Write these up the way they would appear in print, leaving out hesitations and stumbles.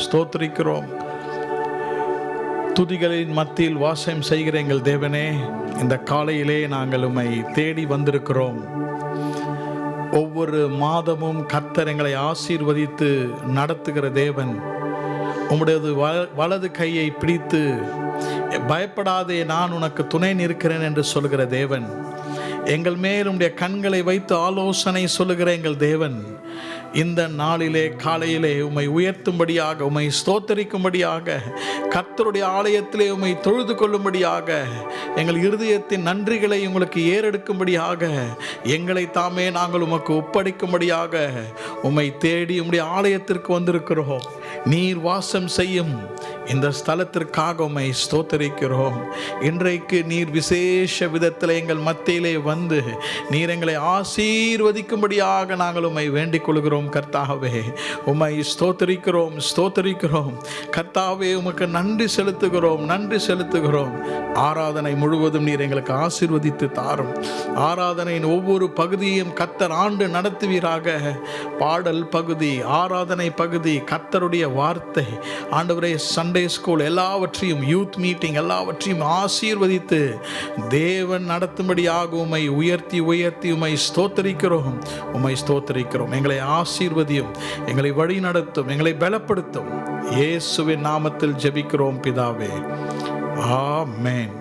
ஸ்தோத்திரிக்கிறோம். துதிகளின் மத்தியில் வாசம் செய்கிற எங்கள் தேவனே, இந்த காலையிலே நாங்கள் உம்மை தேடி வந்திருக்கிறோம். ஒவ்வொரு மாதமும் கர்த்தர் எங்களை ஆசீர்வதித்து நடத்துகிற தேவன். உம்முடையது வலது கையை பிடித்து பயப்படாதே, நான் உனக்கு துணை நிற்கிறேன் என்று சொல்கிற தேவன். எங்கள் மேல் உம்முடைய கண்களை வைத்து ஆலோசனை சொல்லுகிற எங்கள் தேவன். இந்த நாளிலே காலையிலே உம்மை உயர்த்தும்படியாக, உம்மை ஸ்தோத்தரிக்கும்படியாக, கர்த்தருடைய ஆலயத்திலே உம்மை தொழுது கொள்ளும்படியாக, எங்கள் இருதயத்தின் நன்றிகளை உங்களுக்கு ஏறெடுக்கும்படியாக, எங்களை தாமே நாங்கள் உமக்கு ஒப்படைக்கும்படியாக உம்மை தேடி உம்முடைய ஆலயத்திற்கு வந்திருக்கிறோம். நீர் வாசம் செய்யும் இந்த ஸ்தலத்திற்காக உம்மை ஸ்தோத்தரிக்கிறோம். இன்றைக்கு நீர் விசேஷ விதத்தில் எங்கள் மத்தியிலே வந்து நீர் எங்களை ஆசீர்வதிக்கும்படியாக நாங்கள் உம்மை வேண்டிக் கொள்கிறோம். கர்த்தாவே, உம்மை ஸ்தோத்தரிக்கிறோம், ஸ்தோத்தரிக்கிறோம். கர்த்தாவே, உமக்கு நன்றி செலுத்துகிறோம், நன்றி செலுத்துகிறோம். ஆராதனை முழுவதும் நீர் எங்களுக்கு ஆசீர்வதித்து தாரும். ஆராதனையின் ஒவ்வொரு பகுதியும் கர்த்தர் ஆண்டு நடத்துவீராக. பாடல் பகுதி, ஆராதனை பகுதி, கர்த்தருடைய வார்த்தை, ஆண்டவரே, சண்டே ஸ்கூல் எல்லாவற்றையும், யூத் மீட்டிங் எல்லாவற்றையும் ஆசீர்வதித்து தேவன் நடத்தும்படியாக உம்மை உயர்த்தி உயர்த்தி உம்மை ஸ்தோத்தரிக்கிறோம், உம்மை ஸ்தோத்தரிக்கிறோம். எங்களை ஆசீர்வதியும், எங்களை வழி நடத்தும், எங்களை பலப்படுத்தும். இயேசுவின் நாமத்தில் ஜெபிக்கிறோம் பிதாவே, ஆமென்.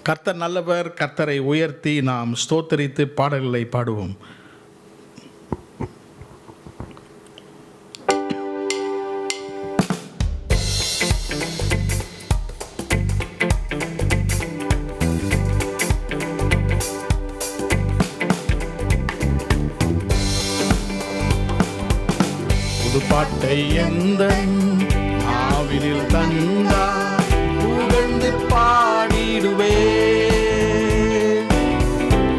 கர்த்தர் நல்லவர். கர்த்தரை உயர்த்தி நாம் ஸ்தோத்தரித்து பாடல்களை பாடுவோம். பாட்டை எந்தன் ஆவினில் தந்தா புகழ்ந்து பாடிடுவே.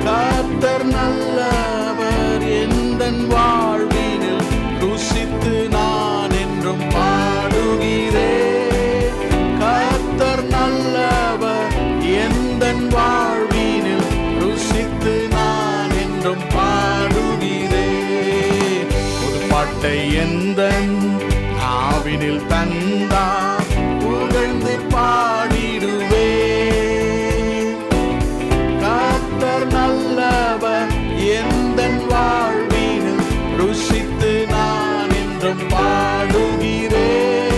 கர்த்தர் நல்லவர் எந்தன் வாழ்வினில் ருசித்து நான் என்றும் பாடுகிறேன். கர்த்தர் நல்லவர் எந்தன் வாழ்வினில் ருசித்து நான் என்றும் பாடுகிறேன். ஒரு பாட்டை எந்தன் ஆவினில் தந்தா புகழ்ந்து பாடிடுவே. கர்த்தர் நல்லவர் எந்தன் வாழ்வினில் ருசித்து நான் என்றும் பாடுகிறேன்.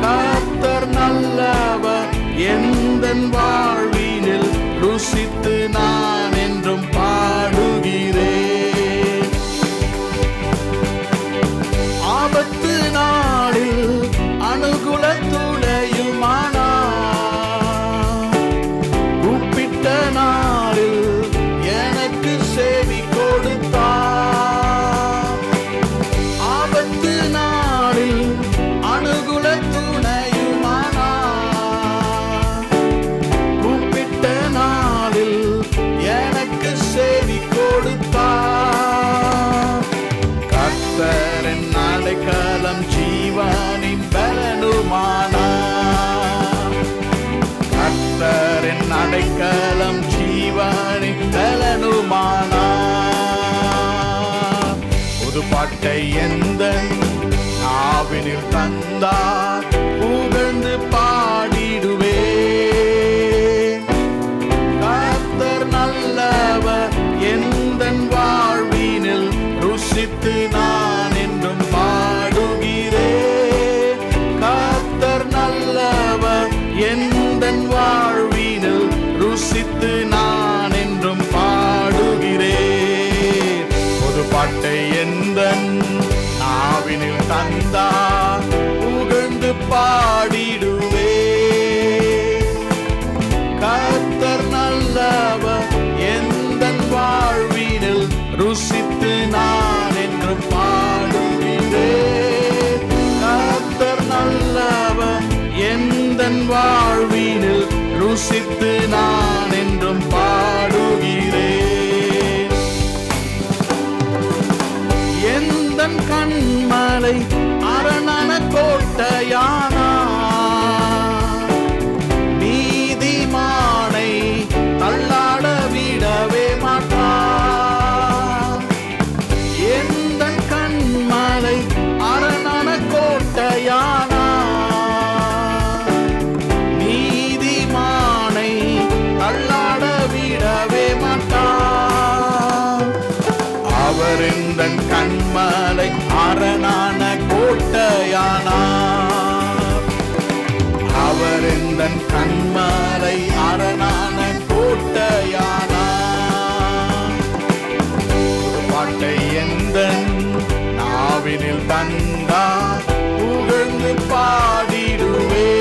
கர்த்தர் நல்லவர் எந்தன் வாழ்வினில் ருசித்து நான் என்றும் பாடுகிறேன். ஆபத்து நாளில் அனுகூலத்துடையுமானார், கூப்பிட்ட நாளில் எனக்கு செவி கொடுத்தார். ஆபத்து நாளில் அனுகூலத்துடையுமானார், கூப்பிட்ட நாளில் எனக்கு செவி கொடுத்தார். கர்த்தரின் அடைக்கலம் ஜீவனின் பலனுமானார். கர்த்தரின் அடைக்கலம் ஜீவனின் பலனுமானார். ஒரு பாட்டை எந்தன் ஆவினில் தந்தார் புகழ்ந்து பாடிடுவே. கர்த்தர் நல்லவர் எந்தன் வாழ்வினில் ருசித்து நான் என்றும் பாடுகிறேன். கர்த்தர் நல்லவர் எந்தன் வாழ்வினில் ருசித்து நான் என்றும் பாடுகிறேன். ஒரு பாட்டை எந்தன் ஆவினில் தந்தார் புகழ்ந்து பாடிடுவே. கர்த்தர் நல்லவர் எந்தன் வாழ்வினில் ருசித்து நான் என்றும் பாடுகிறேன். கர்த்தர் நல்லவர் எந்தன் வாழ்வினில் ருசித்து நான் என்றும் பாடுகிறேன். எந்தன் கண்மலை அரணான கோட்டையானார், நீதிமானை தள்ளாட விடவே மாட்டார். எந்தன் கண்மலை தந்தார் புகழ்ந்து பாடிடுவே.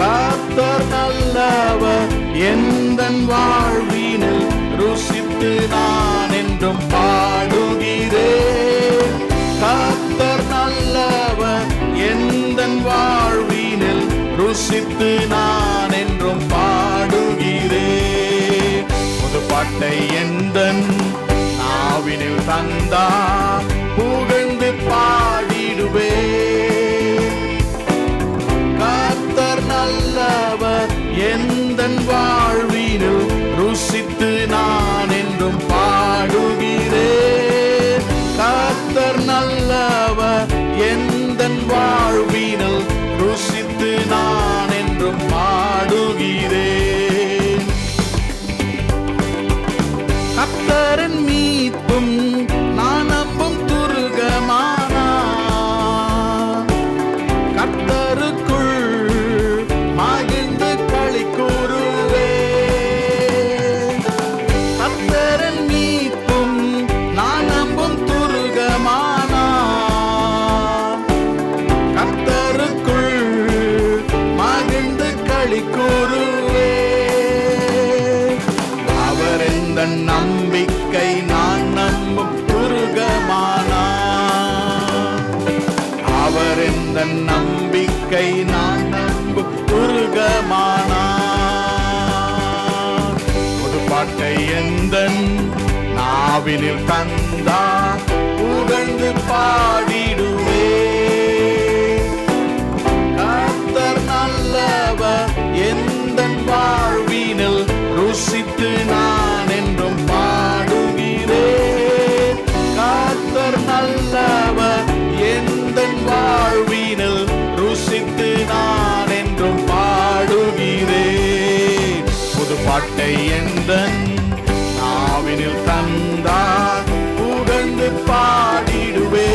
கர்த்தர் நல்லவர் எந்தன் வாழ்வினில் ருசித்து நான் என்றும் பாடுகிறேன். கர்த்தர் நல்லவர் எந்தன் வாழ்வினில் ருசித்து நான் என்றும் பாடுகிறேன். புது பாட்டை எந்தன் நாவினில் தந்தார் புகழ்ந்து பாடிடுவே. கர்த்தர் நல்லவர் எந்தன் வாழ்வினில் ருசித்து நான் என்றும் பாடுகிறேன். கர்த்தர் நல்லவர் எந்தன் வாழ்வினில் ருசித்து நான் என்றும் பாடுகிறேன். கர்த்தரின் மீட்பும் நான் நம்பும் துருகமானார். கர்த்தருக்குள் மகிழ்ந்து களி கூறுவே. கர்த்தரின் மீட்பும் நான் நம்பும் துருகமானார். கர்த்தருக்குள் மகிழ்ந்து களி கூறுவே. அவர் எந்த நம்பிக்கை நான் நம்பும் துருகமானார். அவர் எந்த நம்பிக்கை நான் நம்பும் துருகமானார். ஒரு பாட்டை எந்தன் நாவினில் தந்தார் புகழ்ந்து பாடிடுவே. கர்த்தர் நல்லவர் எந்தன் வாழ்வினில் ருசித்து நான் என்றும் பாடுகிறேன். கர்த்தர் நல்லவர் எந்தன் வாழ்வினில் ருசித்து நான் என்றும் பாடுகிறேன். புது பாட்டை எந்தன் நாவினில் தந்தார் புகழ்ந்து பாடிடுவே.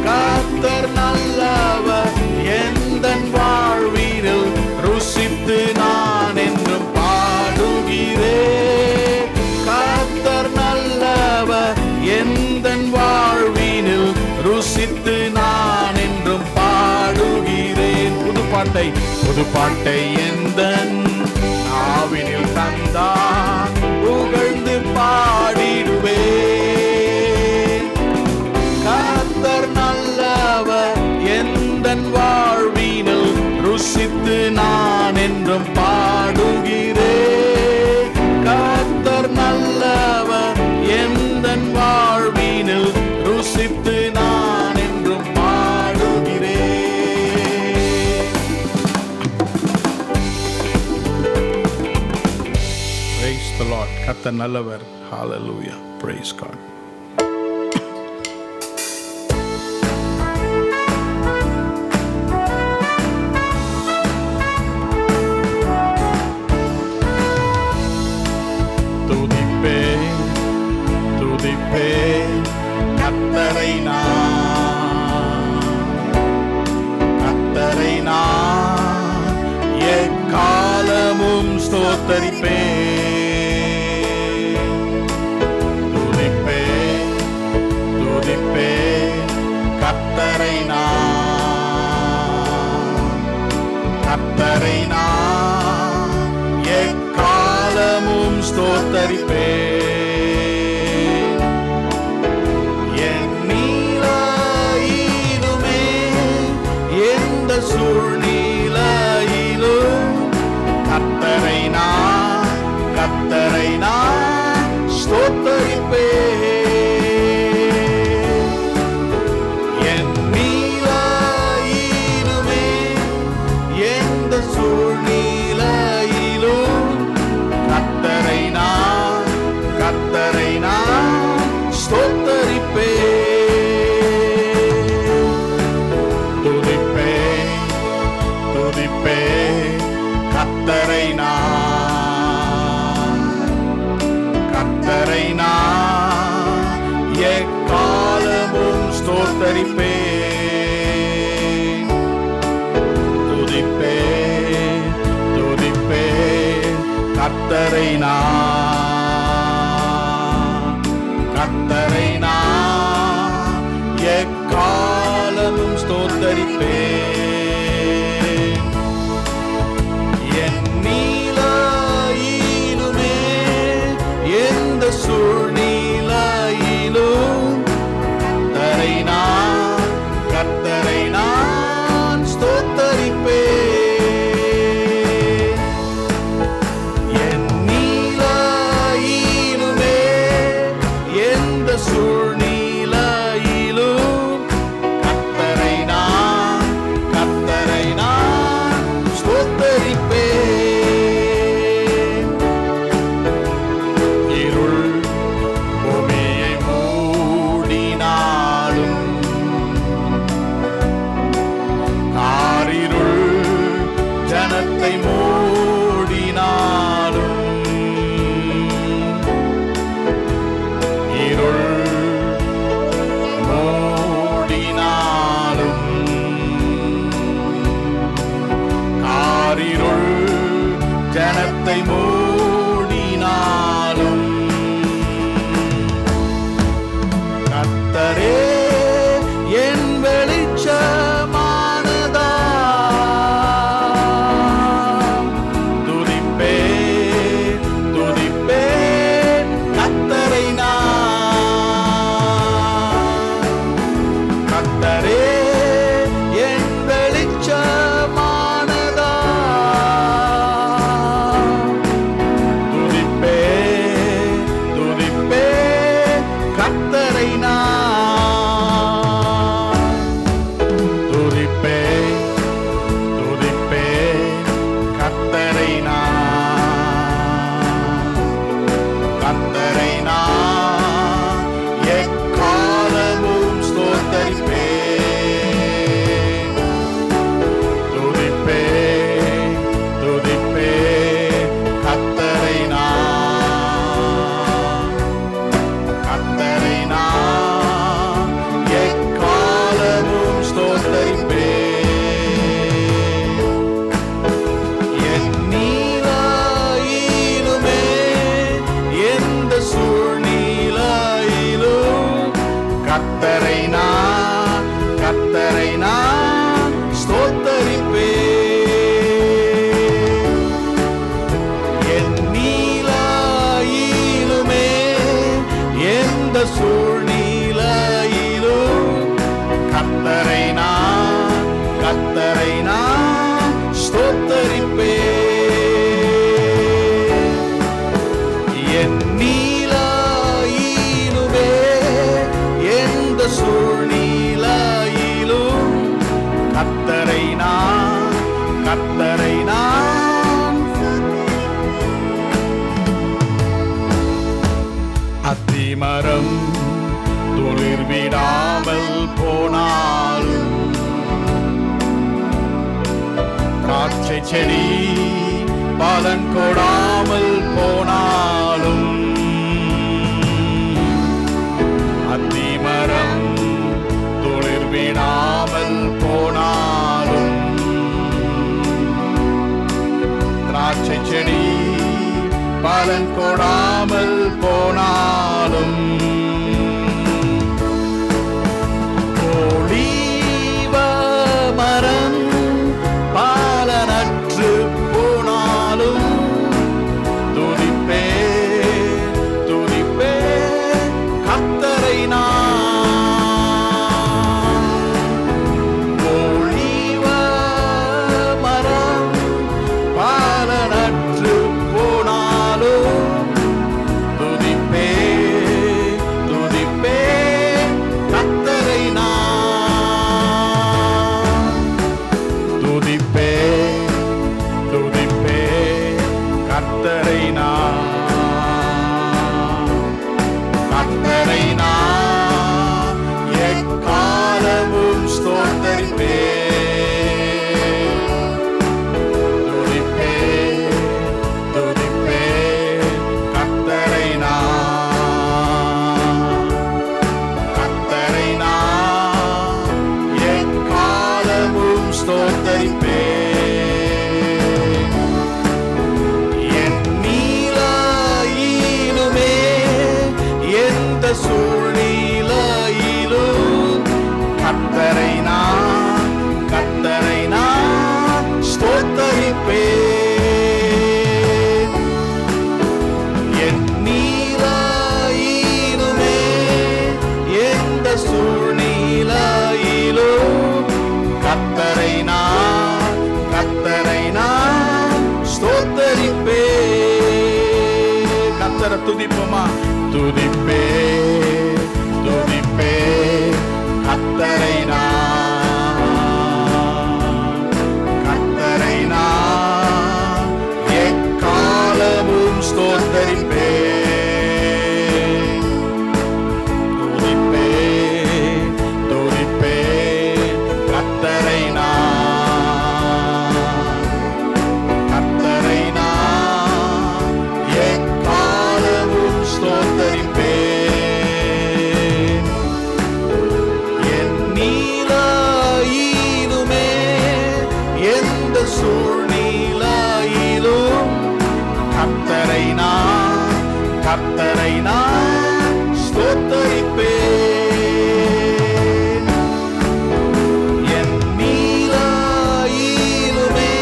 கர்த்தர் நல்லவர் எந்தன் வாழ்வினில் ருசித்து நான் என்றும் பாடுகிறேன். கர்த்தர் நல்லவர் எந்தன் வாழ்வினில் ருசித்து நான் என்றும் பாடுகிறேன். புது பாட்டை எந்தன் நாவினில் தந்தார் புகழ்ந்து பாடிடுவே. கர்த்தர் நல்லவர் எந்தன் வாழ்வினில் ருசித்து நான் என்றும் பாடுகிறேன். கர்த்தர் நல்லவர் எந்தன் வாழ்வினில் ருசித்து நான் என்றும் பாடுகிறேன். Praise the Lord. கர்த்தர் நல்லவர். Hallelujah. Praise God. கர்த்தரை நான் எக்காலமும் ஸ்தோத்தரிப்பேன். துதிப்பேன் கர்த்தரை நான் எக்காலமும் ஸ்தோத்தரிப்பேன். சூழ்நிலையிலும் கர்த்தரை நான் ஸ்தோத்தரிப்பேன். என் நிலையிலுமே எந்த சூழ்நிலையிலும் கர்த்தரை நான் ஸ்தோத்தரிப்பேன். கர்த்தரை நான் எக்காலமும் ஸ்தோத்தரிப்பேன். துதிப்பேன் கர்த்தரை நான் கர்த்தரை நான் எக்காலமும் ஸ்தோத்தரிப்பேன். என் நீலையிலுமே எந்த சூழ்நிலையிலும் கர்த்தரை நான் ஸ்தோத்தரிப்பேன். என் நீலையிலுமே எந்த சூழ்நிலையிலும் கர்த்தரை நான் ஸ்தோத்தரிப்பேன். இருள் பூமியை மூடினாலும், காரிருள் ஜனத்தை மூடினாலும், இருள் மூடினாலும், காரிருள் ஜனத்தை மூடினாலும், கர்த்தரே என் வெளிச்சமானதா, துதிப்பேன் கர்த்தரை நான். கர்த்தரே என் வெளிச்சமானதா, துதிப்பேன் கர்த்தரை நான். துதிப்பேன் கர்த்தரை நான் எக்காலமும் ஸ்தோத்தரிப்பேன். துதிப்பேன் கர்த்தரை நான் எக்காலமும் ஸ்தோத்தரிப்பேன். என் நீலையிலுமே எந்த சூழ்நிலையிலும் கர்த்தரை நான் ஸ்தோத்தரிப்பேன். என் நீலையிலுமே எந்த சூழ்நிலையிலும் கர்த்தரை நான் ஸ்தோத்தரிப்பேன். என் நீலையிலுமே எந்த சூழ்நிலையிலும் கர்த்தரை நான். அத்திமரம் துளிர் விடாமல் போனாலும், திராட்சை செடி பலன் கொடாமல் போனாலும், அத்திமரம் துளிர் விடாமல் போனாலும், திராட்சை செடி பலன் கொடாமல் போனாலும், ஒலிவ மரம் பலனற்று போனாலும், துதிப்பேன் கர்த்தரை நான். ஒலிவ மரம் பலனற்று போனாலும், துதிப்பேன் கர்த்தரை துதிப்போமா? துதிப்பே துதிப்பே கர்த்தரை கர்த்தரை எக்காலமும் ஸ்தோத்தரிப்பே. துதிப்பே துதிப்பே கர்த்தரை கர்த்தரை எக்காலமும் ஸ்தோத்தரிப்பே. சூழ்நிலையிலும் கர்த்தரை ஸ்தோத்தரிப்பேன். என் நீலையிலுமே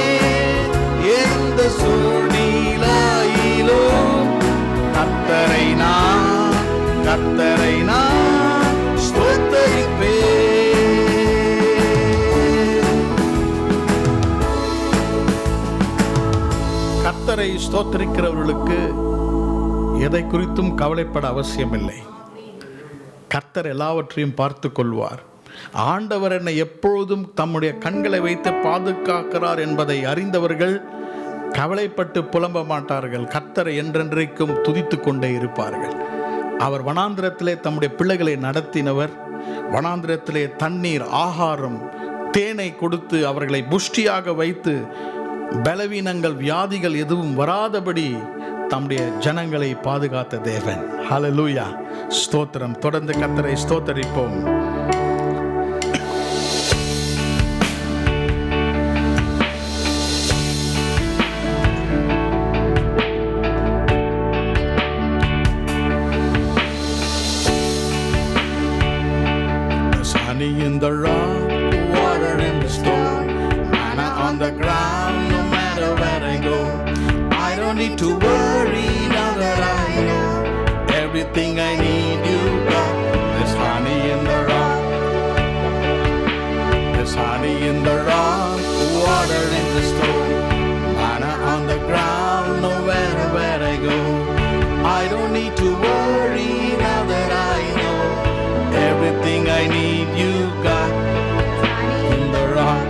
எந்த சூழ்நிலையிலும் கர்த்தரை ஸ்தோத்தரிப்பேன். கர்த்தரை ஸ்தோத்திரிக்கிறவர்களுக்கு எதை குறித்தும் கவலைப்பட அவசியமில்லை. கர்த்தர் எல்லாவற்றையும் பார்த்து கொள்வார். ஆண்டவர் என்னை எப்பொழுதும் தம்முடைய கண்களை வைத்து பாதுகாக்கிறார் என்பதை அறிந்தவர்கள் கவலைப்பட்டு புலம்ப மாட்டார்கள். கர்த்தரை என்றென்றைக்கும் துதித்து கொண்டே இருப்பார்கள். அவர் வனாந்திரத்திலே தம்முடைய பிள்ளைகளை நடத்தினவர். வனாந்திரத்திலே தண்ணீர், ஆகாரம், தேனை கொடுத்து அவர்களை புஷ்டியாக வைத்து பலவீனங்கள், வியாதிகள் எதுவும் வராதபடி தம்முடைய ஜனங்களை பாதுகாத்த தேவன். ஹல்லேலூயா, ஸ்தோத்திரம். தொடர்ந்து கர்த்தரை ஸ்தோத்தரிப்போம். Honey in the rock, water in the storm, manna on the ground, no matter where I go. I don't need to worry now that I know everything I need you got. There's honey in the rock, there's honey in the rock, water in the storm, manna on the ground, no matter where I go. I don't need to worry now that I know everything I need you got. In the rock,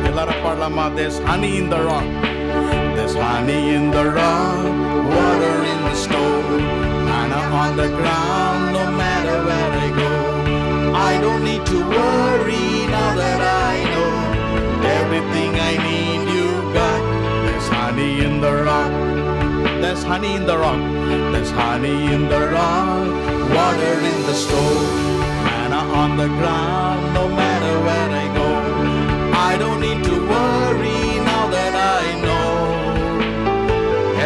எல்லாரும் பாடலாமா? There's honey in the rock, there's honey in the rock, water in the stone, manna on the ground, no matter where I go. I don't need to worry now that I know everything I need you got. There's honey in the rock, there's honey in the rock, there's honey in the rock, water in the stone, manna on the ground, no matter where I go. I don't need to worry now that I know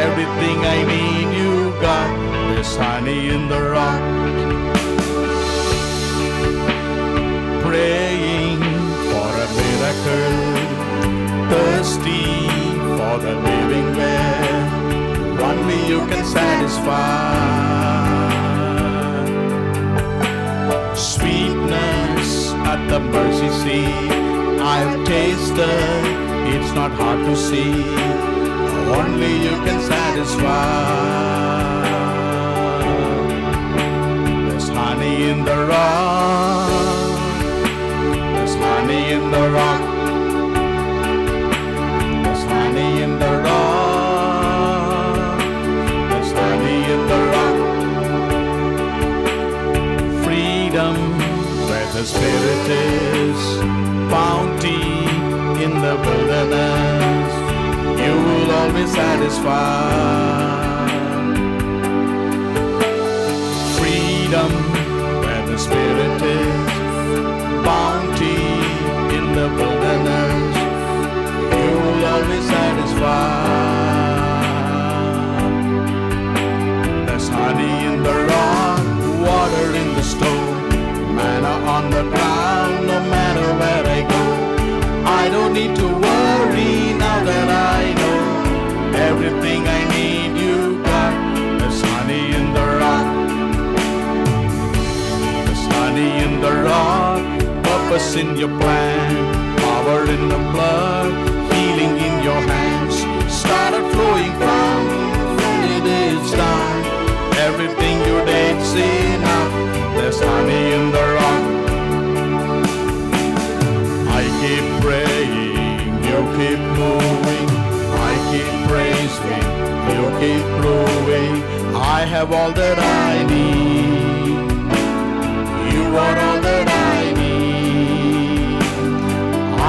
everything I need you got. There's honey in the rock. Praying for a miracle, thirsty for the living well, only you can satisfy. Sweetness at the mercy seat, I've tasted, it's not hard to see, only you can satisfy. There's honey in the rock, there's honey in the rock, there's honey in the rock, there's honey in the rock. Freedom where the Spirit is, bounty in the wilderness, you will always satisfy. Freedom where the Spirit is, bounty in the wilderness, you will always satisfy. There's honey in the rock, water in the stone, manna on the ground, no matter where I go. I don't need to worry now that I know everything I need you got. There's honey in the rock, there's honey in the rock, purpose in your plan, power in the blood, healing in your hands, started flowing from when it is done. I have all that I need. You are all that I need.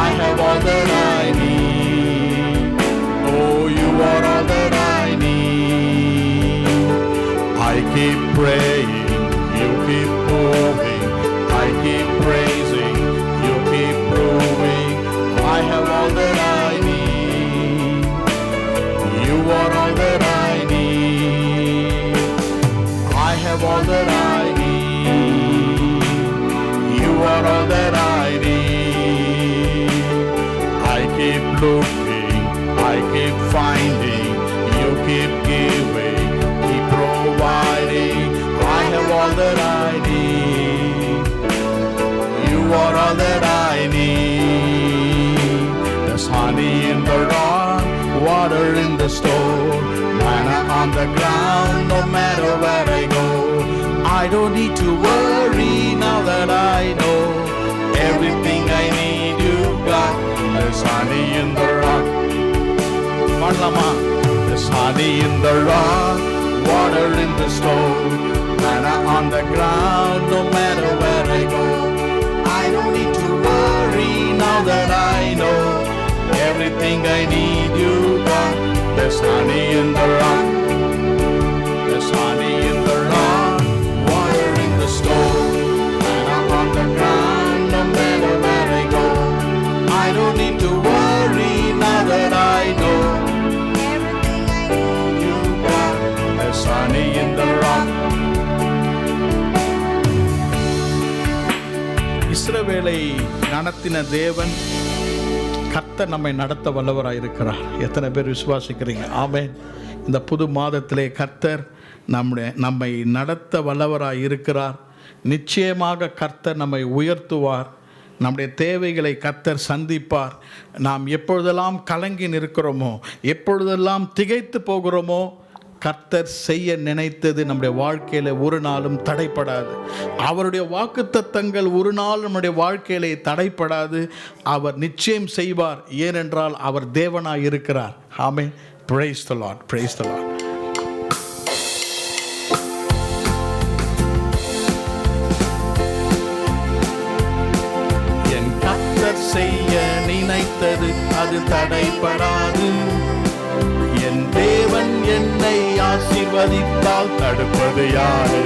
I have all that I need. Oh, you are all that I need. I keep praying, you keep moving. I keep praising, you keep proving. I have all that I need. You are all that I need. I have all that I need. You are all that I need. I keep looking, I keep finding. You keep giving, keep providing. I have all that I need. You are all that I need. There's honey in the rock, water in the store, manna on the ground, no matter where I go. I don't need to worry now that I know everything I need you got. There's honey in the rock. Parlama. There's honey in the rock, water in the store, manna on the ground, no matter where I go. I don't need to worry now that I know everything I need you got. There's honey in the rock. There's honey in the rock, water in the store, manna on the ground, no matter where I go. I don't need to worry now that I know everything I need you got. There's honey in the rock. இஸ்ரவேலை நடத்தின தேவன் கர்த்தர் நம்மை நடத்த வல்லவராய் இருக்கிறார். எத்தனை பேர் விசுவாசிக்கிறீங்க? ஆமென். இந்த புது மாதத்திலே கர்த்தர் நம்மை நடத்த வல்லவராய் இருக்கிறார். நிச்சயமாக கர்த்தர் நம்மை உயர்த்துவார். நம்முடைய தேவைகளை கர்த்தர் சந்திப்பார். நாம் எப்பொழுதெல்லாம் கலங்கி நிற்கிறோமோ, எப்பொழுதெல்லாம் திகைத்து போகிறோமோ, கர்த்தர் செய்ய நினைத்தது நம்முடைய வாழ்க்கையில் ஒரு நாளும் தடைப்படாது. அவருடைய வாக்குத்தத்தங்கள் ஒரு நாள் நம்முடைய வாழ்க்கையிலே தடைப்படாது. அவர் நிச்சயம் செய்வார். ஏனென்றால் அவர் தேவனாய் இருக்கிறார். ஆமென். Praise the Lord. Praise the Lord. என் கர்த்தர் செய்ய நினைத்தது அது தடைப்படாது. என் தேவன் என்னை ஆசீர்வதித்தால் தடுப்பது யாரு?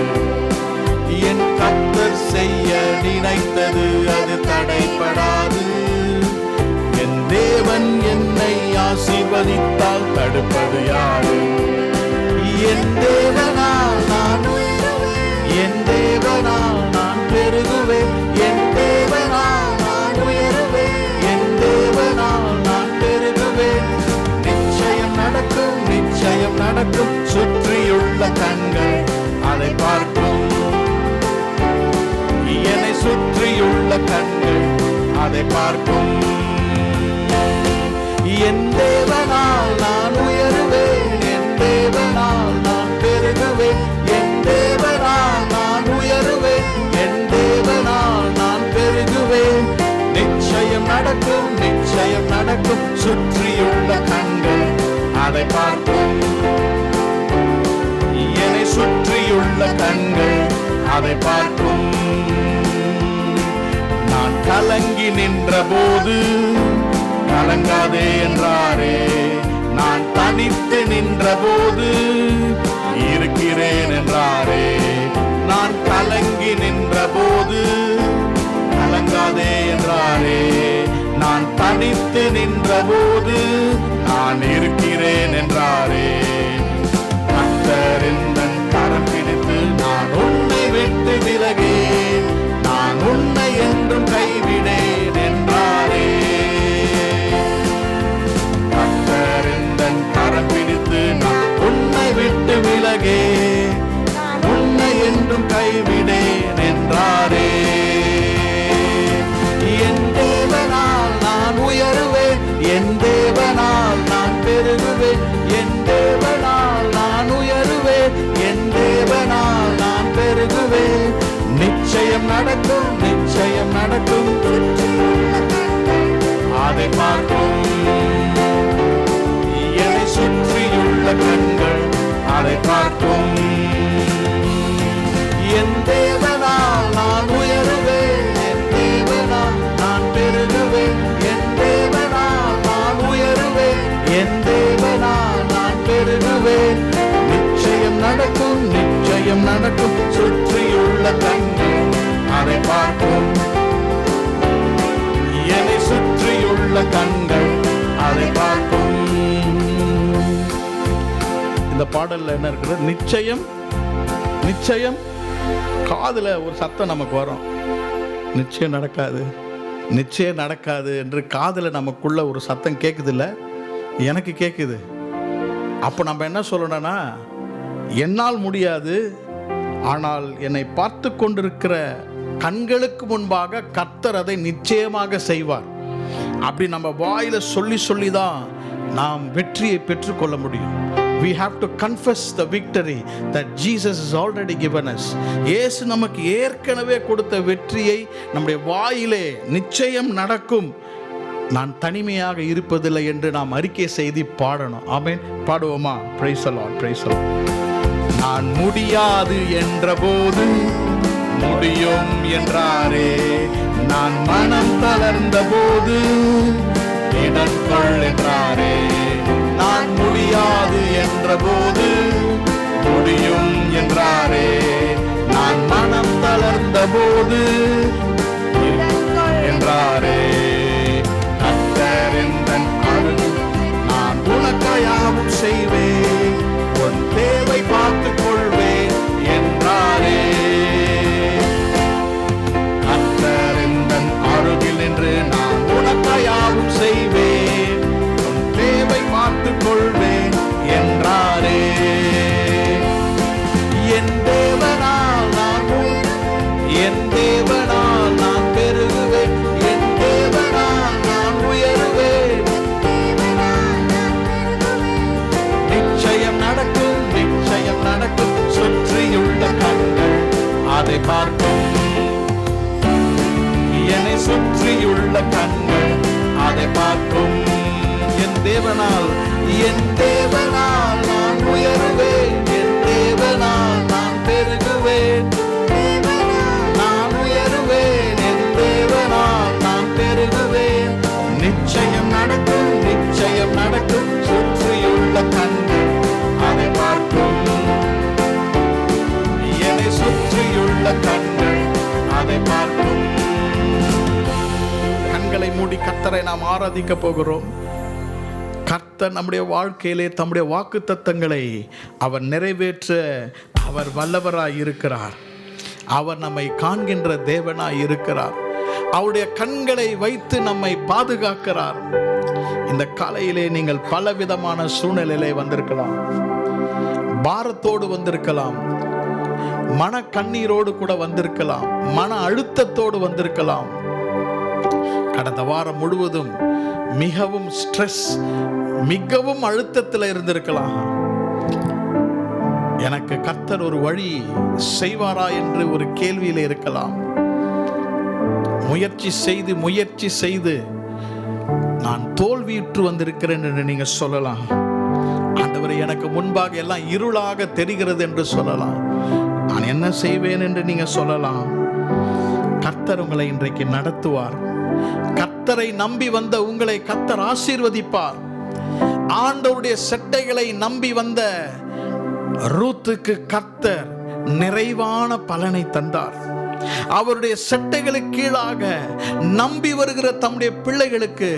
என் கர்த்தர் செய்ய நினைத்தது அது தடைப்படாது. என் தேவன் என்னை ஆசீர்வதித்தால் தடுப்பது யாரு? என் தேவனால் நான் என் தேவனால் நான் பெருகுவேன். என் தேவனால் நான் உயருவேன். என் தேவனால் நான் பெருகுவேன். நடக்கும், நிச்சயம் நடக்கும். சுற்றியுள்ள கண்கள் அதை பார்க்கும். என்னை சுற்றியுள்ள கண்கள் அதை பார்க்கும். என் தேவனால் நான் உயருவேன். என் தேவனால் நான் பெருகுவேன். என் தேவனால் நான் உயருவேன். என் தேவனால் நான் பெருகுவேன். நிச்சயம் நடக்கும், நிச்சயம் நடக்கும். சுற்றியுள்ள கண்கள் அதை பார்க்கும். என்னை சுற்றியுள்ள கண்கள் அதை பார்க்கும். நான் கலங்கி நின்ற போது கலங்காதே என்றாரே. நான் தனித்து நின்ற போது இருக்கிறேன் என்றாரே. நான் கலங்கி நின்ற போது கலங்காதே என்றாரே. நான் தனித்து நின்ற போது நான் இருக்கிறேன் என்றாரே. கர்த்தர் எந்தன் கரம் பிடித்து நான் உன்னை விட்டு விலகேன். நான் உன்னை என்றும் கைவிடேன் என்றாரே. கர்த்தர் எந்தன் கரம் பிடித்து நான் உன்னை விட்டு விலகேன். உன்னை என்றும் கைவிடேன் என்றாரே. என் தேவனால் நான் உயருவேன். என் தேவனால் நான் பெருகுவேன். என் தேவனால் நான் உயருவேன். என் தேவனால் நான் பெருகுவேன். நிச்சயம் நடக்கும், நிச்சயம் நடக்கும். அதை பார்க்கும். என்னை சுற்றியுள்ள கண்கள் அதை பார்க்கும். கண்கள் அதை பார்க்கும். என்னை சுற்றியுள்ள கண்கள் அதை பார்க்கும். இந்த பாடல்ல என்ன இருக்குது? நிச்சயம் நிச்சயம். காதுல ஒரு சத்தம் நமக்கு வரும், நிச்சயம் நடக்காது, நிச்சயம் நடக்காது என்று காதுல நமக்குள்ள ஒரு சத்தம் கேட்குது. இல்லை, எனக்கு கேட்குது. அப்போ நம்ம என்ன சொல்லணும்னா, என்னால் முடியாது, ஆனால் என்னை பார்த்து கொண்டிருக்கிற கண்களுக்கு முன்பாக கர்த்தர் அதை நிச்சயமாக செய்வார். அப்படி நம்ம வாயில சொல்லி சொல்லி தான் நாம் வெற்றியை பெற்றுக்கொள்ள முடியும். We have to confess the victory that Jesus has already given us. இயேசு நமக்கு ஏற்கனவே கொடுத்த வெற்றியை நம்முடைய வாயிலே நிச்சயம் நடக்கும், நான் தனிமையாக இருப்பதில்லை என்று நாம் அறிக்கை செய்து பாடணும். ஆமென். பாடுவோமா? Praise the Lord, praise the Lord. நான் முடியாது என்ற போது முடியும் என்றாரே, நான் மனம் தளர்ந்த போது இடர்கொள் என்றாரே. நான் முடியாது என்ற போது முடியும் என்றாரே, நான் மனம் தளர்ந்த போது என்றாரே. கர்த்தர் எந்தன் அருள், நான் உனக்காயாவும் செய்வேன், உன் தேவை பார்த்துக் கொள்வேன் என்றாரே. கர்த்தர் எந்தன் அருகில் என்று நான் உனக்காயாவும் செய்வேன், உன் தேவை பார்த்துக் கொள்வேன் என்றாரே. என் தேவனால் நான் என் தேவனால் நான் பெருகுவேன், என் தேவனால் நான் உயருவேன். நிச்சயம் நடக்கும், நிச்சயம் நடக்கும். சுற்றியுள்ள கண்கள் அதை பார்க்கும். என்னை சுற்றியுள்ள கண்கள் அதை பார்க்கும். என் தேவனால், என் தேவனால் நான் உயருவேன், என் தேவனால் நான் பெருகுவேன். நான் உயருவேன், என் தேவனால் நான் பெருகுவேன். நிச்சயம் நடக்கும், நிச்சயம் நடக்கும். சுற்றியுள்ள கண்கள் அதை பார்க்கும். என்னை சுற்றியுள்ள கண்கள் அதை பார்க்கும். கண்களை மூடி கர்த்தரை நாம் ஆராதிக்க போகிறோம். கர்த்தர் நம்முடைய வாழ்க்கையிலே தம்முடைய வாக்குத்தத்தங்களை அவர் நிறைவேற்ற அவர் வல்லவராய் இருக்கிறார். அவர் நம்மை காண்கின்ற தேவனாய் இருக்கிறார். அவருடைய கண்களை வைத்து நம்மை பாதுகாக்கிறார். இந்த காலையிலே நீங்கள் பலவிதமான சூழ்நிலையிலே வந்திருக்கலாம், பாரத்தோடு வந்திருக்கலாம், மன கண்ணீரோடு கூட வந்திருக்கலாம், மன அழுத்தத்தோடு வந்திருக்கலாம். கடந்த வாரம் முழுவதும் மிகவும் ஸ்ட்ரெஸ், மிகவும் அழுத்தத்தில் இருந்திருக்கலாம். எனக்கு கர்த்தர் ஒரு வழி செய்வாரா என்று ஒரு கேள்வியில இருக்கலாம். முயற்சி செய்து நான் தோல்வியுற்று வந்திருக்கிறேன் என்று நீங்க சொல்லலாம். ஆண்டவரே, எனக்கு முன்பாக எல்லாம் இருளாக தெரிகிறது என்று சொல்லலாம். நான் என்ன செய்வேன் என்று நீங்க சொல்லலாம். கர்த்தர் உங்களை இன்றைக்கு நடத்துவார். கர்த்தரை நம்பி வந்த உங்களை கர்த்தர் ஆசீர்வதிப்பார். ஆண்டவருடைய செட்டைகளை நம்பி வந்த ரூத்துக்கு கர்த்தர் நிறைவான பலனை தந்தார். அவருடைய செட்டைகளுக்கு கீழாக நம்பி வருகிற தம்முடைய பிள்ளைகளுக்கு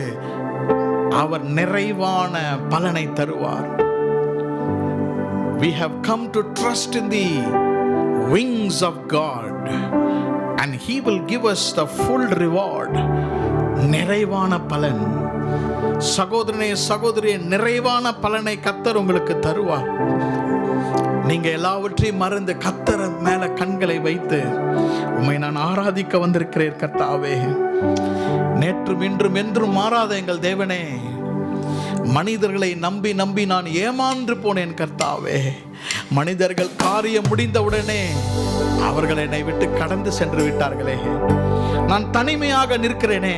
அவர் நிறைவான பலனை தருவார். We have come to trust in the wings of God and He will give us the full reward. நிறைவான பலன். சகோதரனே, சகோதரியே, நிறைவான பலனை கர்த்தர் உங்களுக்கு தருவார். நீங்க எல்லாவற்றையும் மறந்து கர்த்தர் மேல கண்களை வைத்து, உம்மை நான் ஆராதிக்க வந்திருக்கிறேன் கர்த்தாவே, நேற்றும் இன்றும் என்றும் மாறாத எங்கள் தேவனே, மனிதர்களை நம்பி நம்பி நான் ஏமாந்து போனேன் கர்த்தாவே. மனிதர்கள் காரியம் முடிந்தவுடனே அவர்கள் என்னை விட்டு கடந்து சென்று விட்டார்களே. நான் தனிமையாக நிற்கிறேனே,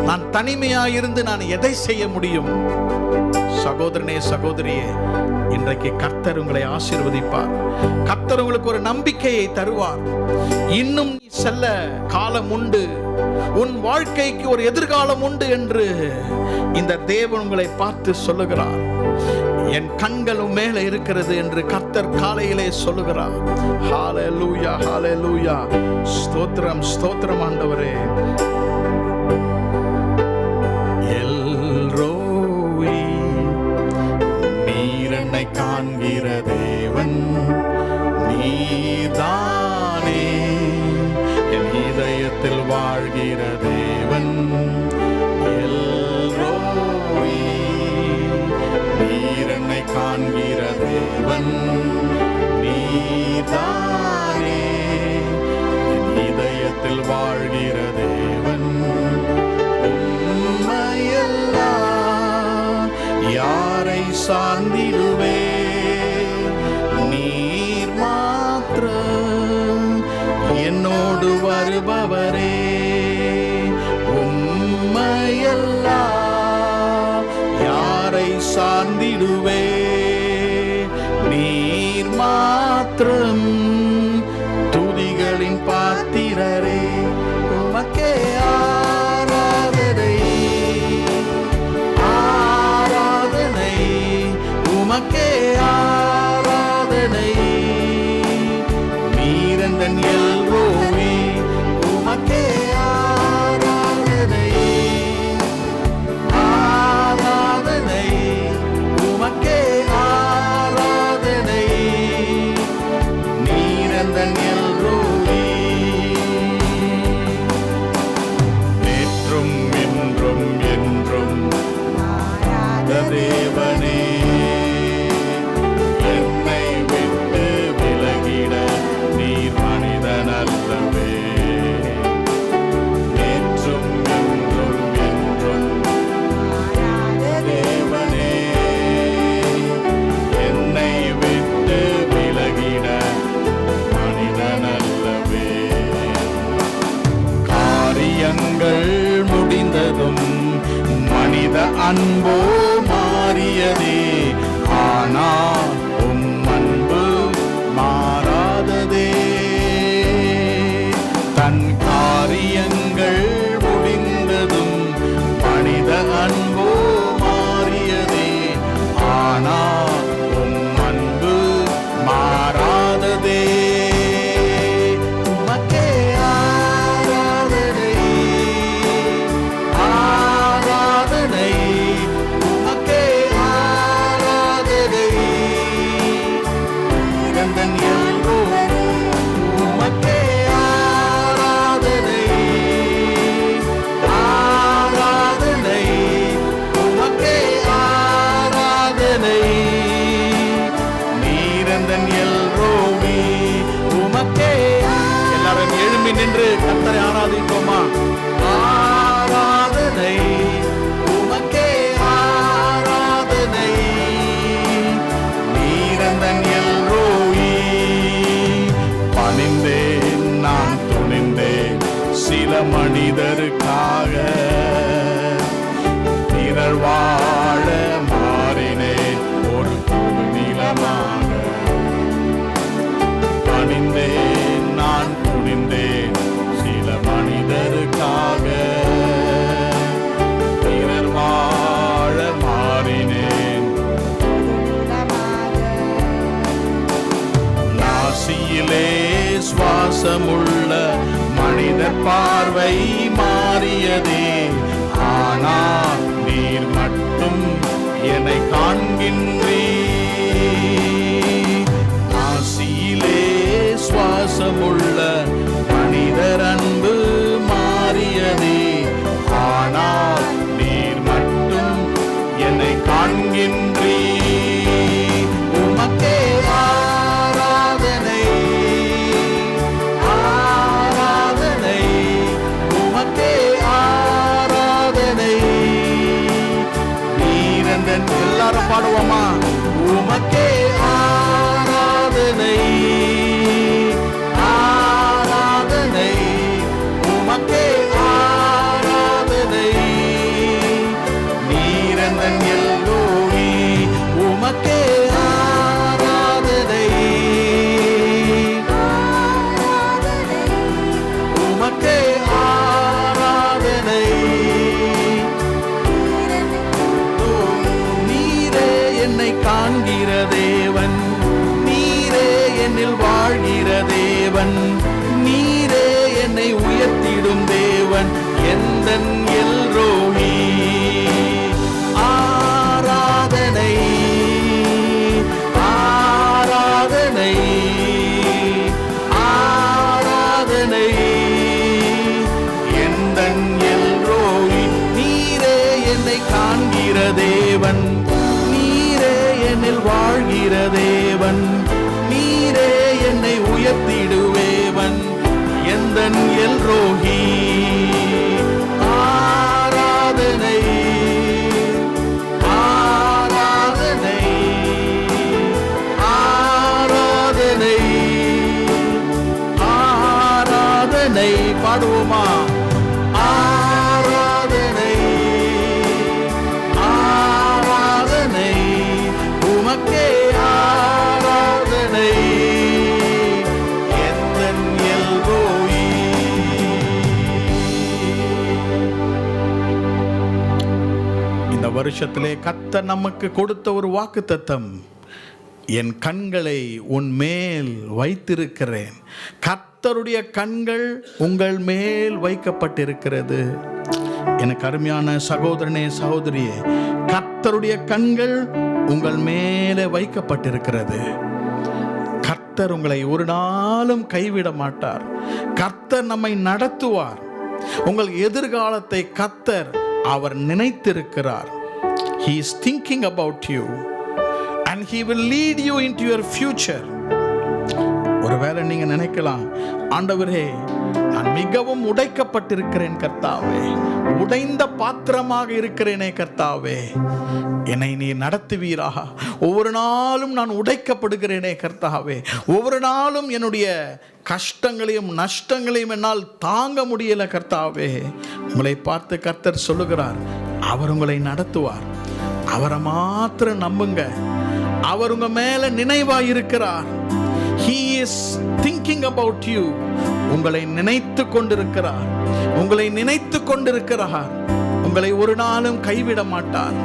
நான் தனிமையாக இருந்து நான் எதை செய்ய முடியும்? சகோதரனே, சகோதரியே, இன்றைக்கு கர்த்தர் உங்களை ஆசீர்வதிப்பார். கர்த்தர் உங்களுக்கு ஒரு நம்பிக்கையை தருவார். இன்னும் நீ செல்ல காலம் உண்டு, உன் வாழ்க்கைக்கு ஒரு எதிர்காலம் உண்டு என்று இந்த தேவன் உங்களை பார்த்து சொல்லுகிறார். என் கண்களும் மேலே இருக்கிறது என்று கர்த்தர் காலையிலே சொல்லுகிறார். ஹல்லேலூயா, ஹல்லேலூயா. ஸ்தோத்திரம், ஸ்தோத்திரம் ஆண்டவரே. எல்ரோயி, நீர் என்னை காண்கிற தேவன் நீதானே, என் இதயத்தில் வாழ்கிற தேவன். எல்ரோயி, நீர் என்னை காண்கிற தேவன் நீதானே, என் இதயத்தில் வாழ்கிற தேவன். உம்மையெல்லாம் யாரை சார்ந்திடுவே, நீர் மாத்திரம் என்னோடு வருபவரே. உம்மையெல்லாம் யாரை சார்ந்திடுவே, நீர் மாத்திரம் துதிகளின் பாத்திரரே. உமக்கே ஆராதனை, ஆராதனை, உமக்கே ஆராதனை. நீரந்தன் எல்ரோயி, உமக்கே ஆராதனை, ஆராதனை, உமக்கே ஆராதனை. நீரந்தன் எல்ரோயி, நேற்றும் இன்றும் என்றும் தேவனே, என்னை விட்டு விலகிட நீர் மனிதன் அல்லவே. நேற்றும் இன்றும் என்றும் தேவனே, என்னை விட்டு விலகிட மனிதன் அல்லவே. காரியங்கள் முடிந்ததும் மனித அன்போ மாறியதே, ஆனால் உம் அன்பு மாறாததே. தன் காரியங்கள் முடிந்ததும் மனித அன்போ மாறியதே, ஆனால் உம் அன்பு மாறாததே. உமக்கே ஆராதனை, ஆராதனை, உமக்கே ஆராதனை. நீரந்தன் எல்ரோயி, உமக்கே ஆராதனை, ஆராதனை, உமக்கே ஆராதனை. நீரந்தன் எல்ரோயி, உமக்கே. எல்லாரும் எழும்பி நின்று கர்த்தரை ஆராதிப்போமா? ஆராதனை, உமக்கே ஆராதனை. நீரந்தன் எல்ரோயி, பணிந்தேன் நான் துணிந்தேன் சில மனிதருக்காக, பிறர் வாழ மாறினேன் ஒரு புது நிலமாக. பணிந்தேன் நான் துணிந்தேன் சில மனிதருக்காக, பிறர் வாழ மாறினேன். நாசியிலே சுவாசமுள்ள மனிதர் பார்வை மாறியதே, ஆனால் நீர் மட்டும் என்னை காண்கின்றீர். நாசியிலே சுவாசமுள்ள மனிதர் அன்பு மாறியதே, ஆனால் நீர் மட்டும் என்னை காண்கின்றீர். உமக்கே ஆராதனை, ஆராதனை, உமக்கே ஆராதனை. நீரந்தன் எல்லாரும் பாடுவோமா? உமக்கே வாழ்கிற தேவன், நீரே என்னை உயர்த்திடும் தேவன், எந்தன் எல்ரோஹி. ஆராதனை ஆராதனை ஆராதனை எந்தன் எல்ரோஹி. நீரே என்னை காண்கிற தேவன், நீரே என்னில் வாழ்கிற தேவன், நீரே என்னை உயர்த்திடுவேவன், எந்தன் எல்ரோஹி. ஆராதனை ஆராதனை ஆராதனை ஆராதனை. பாடுவோமா? ஆராதனை ஆராதனை உமக்கே ஆராதனை, எந்தன் எல்ரோஹி. இந்த வருஷத்திலே கர்த்தர் நமக்கு கொடுத்த ஒரு வாக்குத்தத்தம், என் கண்களை உன் மேல் வைத்திருக்கிறேன். கர்த்தருடைய கண்கள் உங்கள் மேல் வைக்கப்பட்டிருக்கிறது. எனக்கு அருமையான சகோதரனே சகோதரியே, கர்த்தருடைய கண்கள் உங்கள் மேலே வைக்கப்பட்டிருக்கிறது. கர்த்தர் உங்களை ஒரு நாளும் கைவிட மாட்டார். கர்த்தர் நம்மை நடத்துவார். உங்கள் எதிர்காலத்தை கர்த்தர் அவர் நினைத்திருக்கிறார். He is thinking about you and he will lead you into your future. ஒருவேளை நீங்க நினைக்கலாம், ஆண்டவரே நான் மிகவும் உடைக்கப்பட்டிருக்கிறேன் கர்த்தாவே, உடைந்த பாத்திரமாக இருக்கிறேனே கர்த்தாவே, என்னை நீ நடத்துவீரா? ஒவ்வொரு நாளும் நான் உடைக்கப்படுகிறேனே கர்த்தாவே, ஒவ்வொரு நாளும் என்னுடைய கஷ்டங்களையும் நஷ்டங்களையும் என்னால் தாங்க முடியல கர்த்தாவே. உங்களை பார்த்து கர்த்தர் சொல்லுகிறார், அவர் உங்களை நடத்துவார். அவரை மாத்திரம் நம்புங்க. அவர் உங்க மேல நினைவாயிருக்கிறார். He is thinking about you. உங்களை நினைத்து கொண்டிருக்கிறார். உங்களை நினைத்து கொண்டிருக்கிறார். உங்களை ஒரு நாளும் கைவிட மாட்டார்.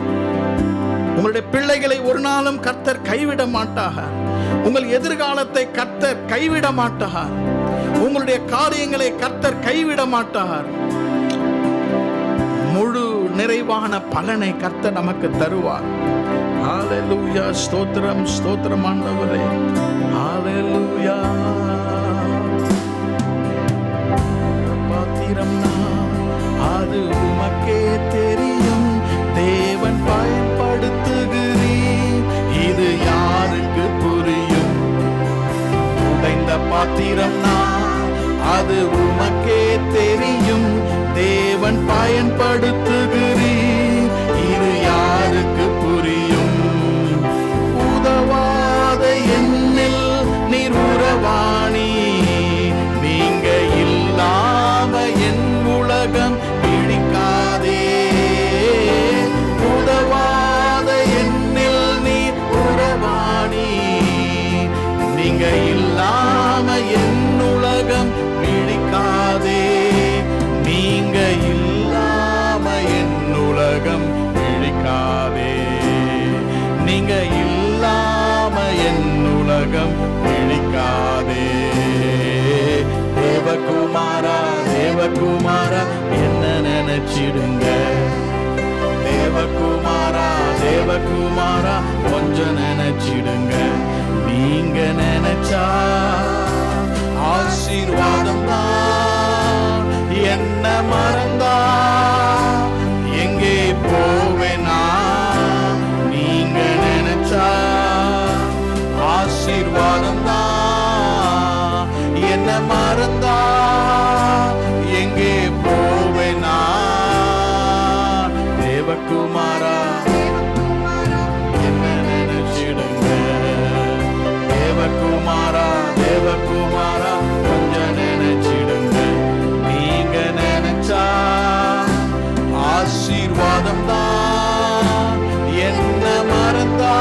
உங்களுடைய பிள்ளைகளை ஒரு நாளும் கர்த்தர் கைவிட மாட்டார். உங்கள் எதிர்காலத்தை கர்த்தர் கைவிட மாட்டார். உங்களுடைய காரியங்களை கர்த்தர் கைவிட மாட்டார். முழு நிறைவான பலனை கர்த்தர் நமக்கு தருவார். ஹalleluya. ஸ்தோத்திரம் ஸ்தோத்திரம் ஆண்டவரே. ஹalleluya. பாத்திரம் அது உமக்கே தெரியும், தேவன் பயன்படுத்துகிறீர், இது யாருக்கு புரியும்? உடைந்த பாத்திரம் அது உமக்கே தெரியும், தேவன் பயன்படுத்துகிறீர், இது யாருக்கு புரியும்? உதவாத என்னில் நீர் உறவாணி, நீங்க இல்லாம என் உலகம் பிடிக்காதே. உதவாத என்னில் நீர் உறவாணி, நீங்க இல்லாம என் உலகம் பிடிக்காதே. நீங்க இல்லாம என் உலகம் பிடிக்காதே. நீங்க இல்லாம என் உலகம் பிடிக்காதே. தேவகுமாரா தேவகுமாரா என்ன நினைச்சிடுங்க. தேவகுமாரா தேவகுமாரா கொஞ்சம் நினைச்சிடுங்க. நீங்க நினைச்சா ஆசீர்வாதம் தான். என்ன மறந்தா எங்கே போவேனா? நீங்க நினைச்சா ஆசீர்வாதம் தான். என்ன மறந்தா எங்கே போவேனா? தேவகுமாரா என்ன நினைச்சிடுங்க. தேவகுமாரா தேவகுமாரா கொஞ்சம் நினைச்சிடுங்க. நீங்க நினைச்சா ஆசீர்வாதம் தான். என்ன மறந்தா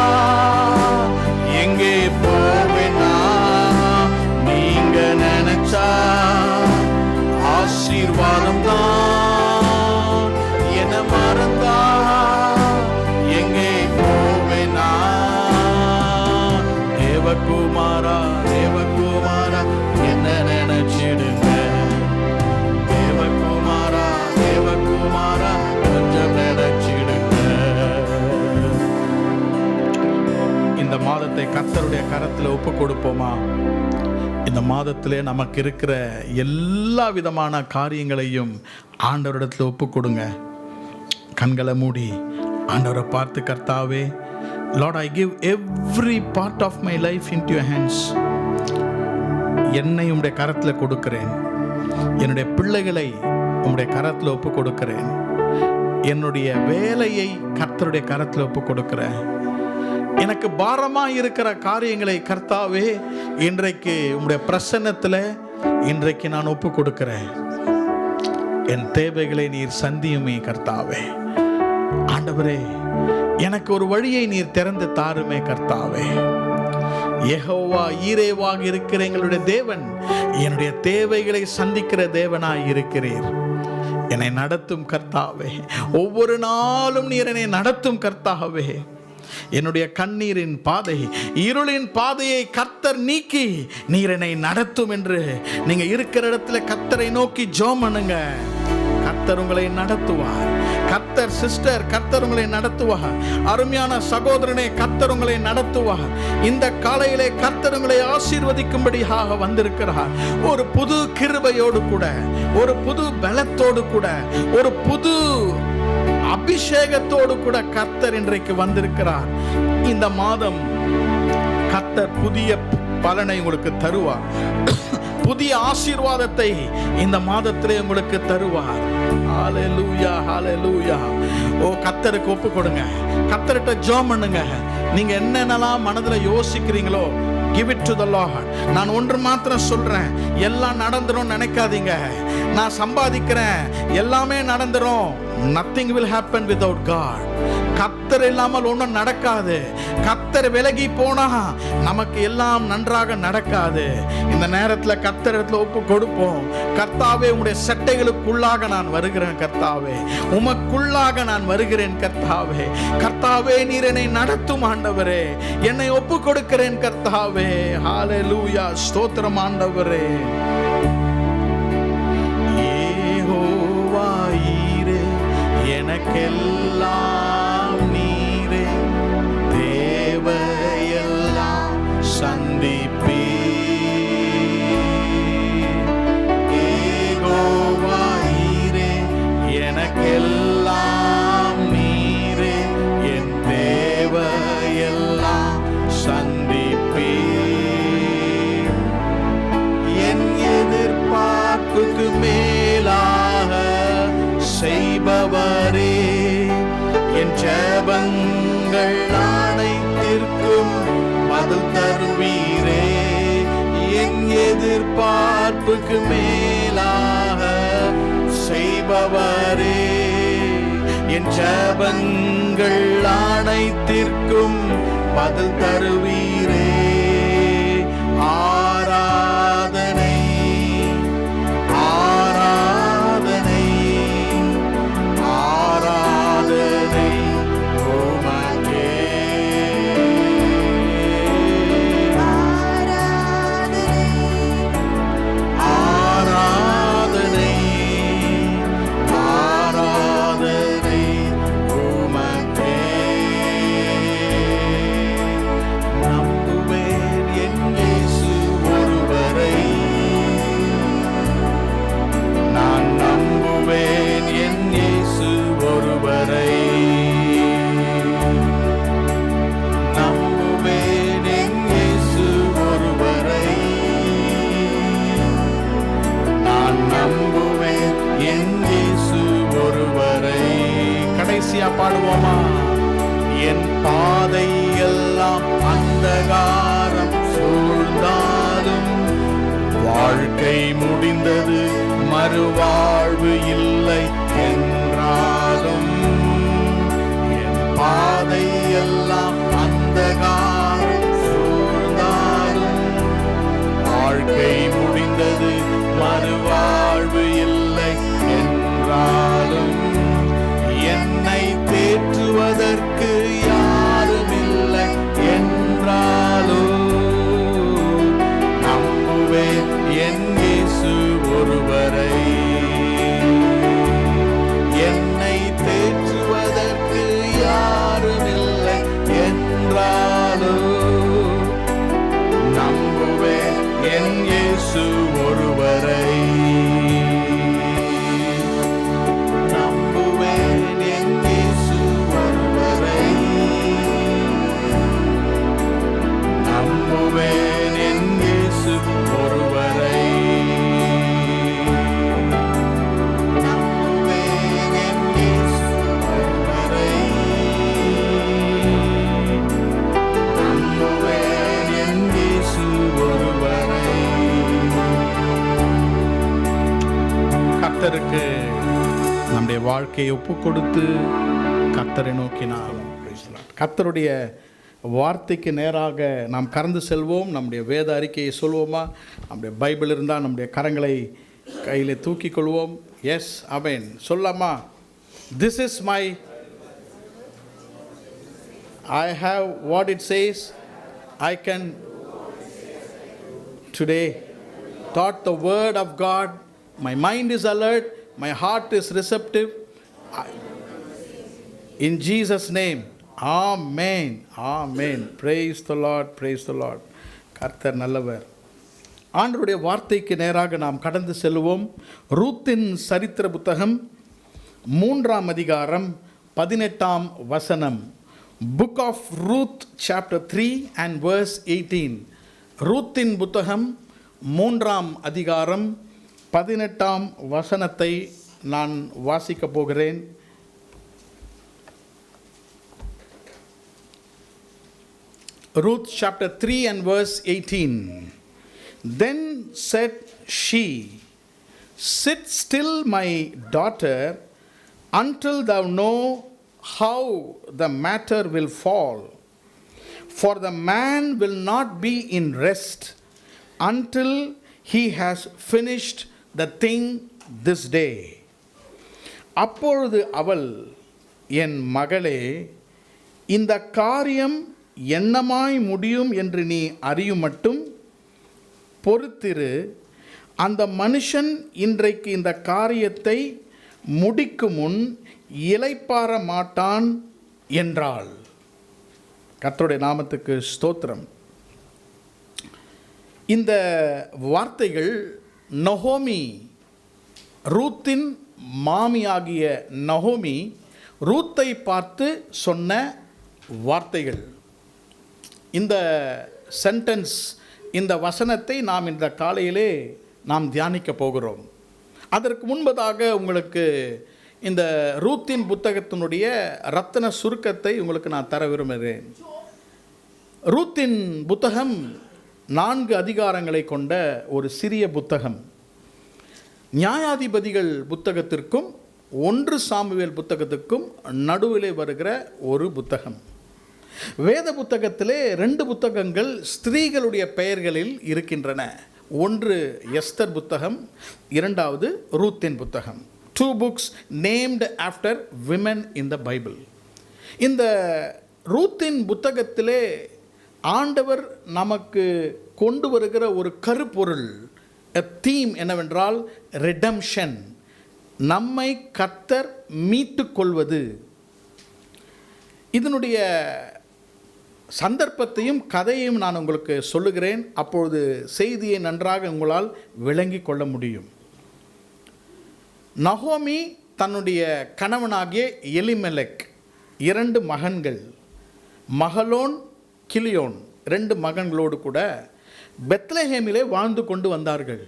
எங்கே போவேனா? நீங்க நினைச்சா கரத்தில் ஒப்பு கொடுப்போமா? இந்த மாதத்திலே நமக்கு இருக்கிற எல்லா விதமான காரியங்களையும் ஆண்டவரிடத்தில் ஒப்பு கொடுங்க. கண்களை மூடி ஆண்டவரை பார்த்து, கர்த்தாவே, Lord, I give every part of my life into your hands. என்னை உம்முடைய கரத்தில் கொடுக்கிறேன். என்னுடைய பிள்ளைகளை உம்முடைய கரத்தில் ஒப்பு கொடுக்கிறேன். என்னுடைய வேலையை கர்த்தருடைய கரத்தில் ஒப்பு கொடுக்கிறேன். எனக்கு பாரமாக இருக்கிற காரியங்களை கர்த்தாவே இன்றைக்கு உம்முடைய பிரசன்னத்தில் இன்றைக்கு நான் ஒப்பு கொடுக்கிறேன். என் தேவைகளை நீர் சந்தியுமே கர்த்தாவே. ஆண்டவரே, எனக்கு ஒரு வழியை நீர் திறந்து தாருமே கர்த்தாவே. யெகோவா ஈரேவாக இருக்கிற எங்களுடைய தேவன் என்னுடைய தேவைகளை சந்திக்கிற தேவனாய் இருக்கிறீர். என்னை நடத்தும் கர்த்தாவே. ஒவ்வொரு நாளும் நீர் என்னை நடத்தும் கர்த்தாவே. என்னுடைய கண்ணீரின் பாதை, இருளின் பாதையை கர்த்தர் நீக்கி நீர் என்னை நடத்தும் என்று நீங்க இருக்கிற இடத்துல கர்த்தரை நோக்கி ஜெபம் பண்ணுங்க. கர்த்தர் உங்களை நடத்துவார். கர்த்தர் சிஸ்டர், கர்த்தர் உங்களை நடத்துவார். அருமையான சகோதரனே, கர்த்தர் உங்களை நடத்துவார். இந்த காலையிலே கர்த்தர் உங்களை ஆசீர்வதிக்கும்படியாக வந்திருக்கிறார். ஒரு புது கிருபையோடு கூட, ஒரு புது பலத்தோடு கூட, ஒரு புது அபிஷேகத்தோடு கூட கர்த்தர் இன்றைக்கு வந்திருக்கிறார். இந்த மாதம் கர்த்தர் புதிய பலனை உங்களுக்கு தருவார். புதிய ஆசீர்வாதத்தை இந்த மாதத்திலே உங்களுக்கு தருவார். ஹல்லேலூயா, ஹல்லேலூயா. ஓ, கர்த்தருக்கு ஒப்பு கொடுங்க. கர்த்தர்கிட்ட ஜெபம் பண்ணுங்க. நீங்க என்னென்னலாம் மனதில் யோசிக்கிறீங்களோ, give it to the Lord. நான் ஒன்று மாத்திரம் சொல்றேன், எல்லாம் நடந்துரும் நினைக்காதீங்க. நான் சம்பாதிக்கிறேன், எல்லாமே நடந்துரும். Nothing will happen without God. கர்த்தர் இல்லாமல் ஒன்றும் நடக்காது. கர்த்தர் விலகி போனா நமக்கு எல்லாம் நன்றாக நடக்காது. இந்த நேரத்தில் கர்த்தரிடத்துல ஒப்பு கொடுப்போம். கர்த்தாவே, உம்முடைய சட்டைகளுக்குள்ளாக நான் வருகிறேன். கர்த்தாவே, உமக்குள்ளாக நான் வருகிறேன். கர்த்தாவே, கர்த்தாவே, நீர் என்னை நடத்தும் ஆண்டவரே. என்னை ஒப்பு கொடுக்கிறேன் கர்த்தாவே. ஹல்லேலூயா, ஸ்தோத்திரம் ஆண்டவரே. யெகோவா ஈரே, எனக்கெல்லாம் நீரே, தேவையெல்லாம் சந்திப்பே. யெகோவா ஈரே, எனக்கெல்லாம் நீரே, என் தேவையெல்லாம் சந்திப்பே. என் எதிர்பார்ப்புக்கு மேலாக செய்பவரே, என் ஜெபங்கள் அனைத்திற்கும் பதில் தருவீரே. என் எதிர்பார்ப்புக்கு மேலாக செய்பவரே, என் ஜெபங்கள் அனைத்திற்கும் பதில் தருவீரே. ஆராதனை, ஆராதனை, ஆராதனை உமக்கே. ஆராதனை, ஆராதனை உமக்கே. நம்புவேன் என் இயேசு ஒருவரை. நான் நம்புவேன் என் இயேசு ஒருவரை. நம்புவேன் என் இயேசு ஒருவரை. நான் நம்புவேன் என் இயேசு ஒருவரை. கடைசியா பாடுவோமா? என் பாதை எல்லாம் அந்தகாரம் சூழ்ந்தாலும், வாழ்க்கை முடிந்தது மறுவாழ்வு இல்லை என்றாலும், என் பாதை எல்லாம் அந்தகாரம் சூழ்ந்தாலும், வாழ்க்கை முடிந்தது மறுவாழ்வு இல்லை என்றாலும், என்னை தேற்றுவதற்கு யாரும் இல்லை என்றாலும், நம்புவேன் என் இயேசு ஒருவரை. கர்த்தருக்கு நம்முடைய வாழ்க்கையை ஒப்பு கொடுத்து கர்த்தரை நோக்கி நாம் கர்த்தருடைய வார்த்தைக்கு நேராக நாம் கடந்து செல்வோம். நம்முடைய வேத அறிக்கையை சொல்வோமா? நம்முடைய பைபிள் இருந்தால் நம்முடைய கரங்களை கையில் தூக்கி கொள்வோம். எஸ், ஆமென் சொல்லாமா? This is my, I have what it says, I can today taught the word of God, my mind is alert, my heart is receptive, in Jesus name, amen, amen. Praise the Lord, praise the Lord. கர்த்தர் நல்லவர். ஆண்டவருடைய வார்த்தைக்கு நேராக நாம் கடந்து செல்வோம். ரூத்தின் சரித்திர புத்தகம் 3ஆம் அதிகாரம் 18ஆம் வசனம். Book of Ruth chapter 3 and verse 18. ரூத்தின் புத்தகம் 3ஆம் அதிகாரம் 18ஆம் வசனத்தை நான் வாசிக்கப் போகிறேன். Ruth chapter 3 and verse 18. Then said she, sit still, my daughter, until thou know how the matter will fall. For the man will not be in rest until he has finished the thing this day. அப்பொழுது அவள், என் மகளே, இந்த காரியம் என்னமாய் முடியும் என்று நீ அறியும் மட்டும் பொறுத்திரு. அந்த மனுஷன் இன்றைக்கு இந்த காரியத்தை முடிக்கும் முன் இளைப்பாற மாட்டான் என்றாள். கர்த்தருடைய நாமத்துக்கு ஸ்தோத்திரம். இந்த வார்த்தைகள் நகோமி, ரூத்தின் மாமியாகிய நகோமி ரூத்தை பார்த்து சொன்ன வார்த்தைகள். இந்த சென்டென்ஸ், இந்த வசனத்தை நாம் இந்த காலையிலே நாம் தியானிக்க போகிறோம். அதற்கு முன்பதாக உங்களுக்கு இந்த ரூத்தின் புத்தகத்தினுடைய ரத்தின சுருக்கத்தை உங்களுக்கு நான் தர விரும்புகிறேன். ரூத்தின் புத்தகம் 4 அதிகாரங்களை கொண்ட ஒரு சிறிய புத்தகம். நியாயாதிபதிகள் புத்தகத்திற்கும் 1 சாமுவேல் புத்தகத்துக்கும் நடுவிலே வருகிற ஒரு புத்தகம். வேத புத்தகத்திலே 2 புத்தகங்கள் ஸ்திரீகளுடைய பெயர்களில் இருக்கின்றன. ஒன்று எஸ்தர் புத்தகம், 2வது ரூத்தின் புத்தகம். 2 books named after women in the Bible. இந்த ரூத்தின் புத்தகத்திலே ஆண்டவர் நமக்கு கொண்டு வருகிற ஒரு கருப்பொருள், a theme என்னவென்றால் redemption, நம்மை கர்த்தர் மீட்டு கொள்வது. இதனுடைய சந்தர்ப்பத்தையும் கதையையும் நான் உங்களுக்கு சொல்லுகிறேன். அப்பொழுது செய்தியை நன்றாக உங்களால் விளங்கி கொள்ள முடியும். நகோமி தன்னுடைய கணவனாகிய எலிமெலெக் 2 மகன்கள், மகளோன், கிலியோன் 2 மகன்களோடு கூட பெத்லஹேமிலே வாழ்ந்து கொண்டு வந்தார்கள்.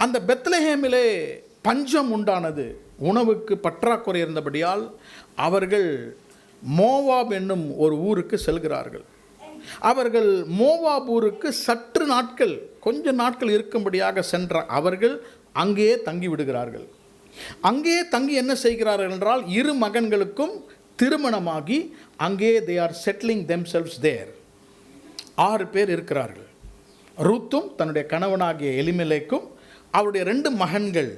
அந்த பெத்லஹேமிலே பஞ்சம் உண்டானது, உணவுக்கு பற்றாக்குறை இருந்தபடியால் அவர்கள் மோவாப் என்னும் ஒரு ஊருக்கு செல்கிறார்கள். அவர்கள் மோவாப் ஊருக்கு சற்று நாட்கள், கொஞ்ச நாட்கள் இருக்கும்படியாக சென்ற அவர்கள் அங்கேயே தங்கி விடுகிறார்கள். அங்கேயே தங்கி என்ன செய்கிறார்கள் என்றால், 2 மகன்களுக்கும் திருமணமாகி அங்கே they are settling themselves there. 6 பேர் இருக்கிறார்கள். ரூத்தும் தன்னுடைய கணவனாகிய எலிமெலேக்கும் அவருடைய 2 மகன்கள்,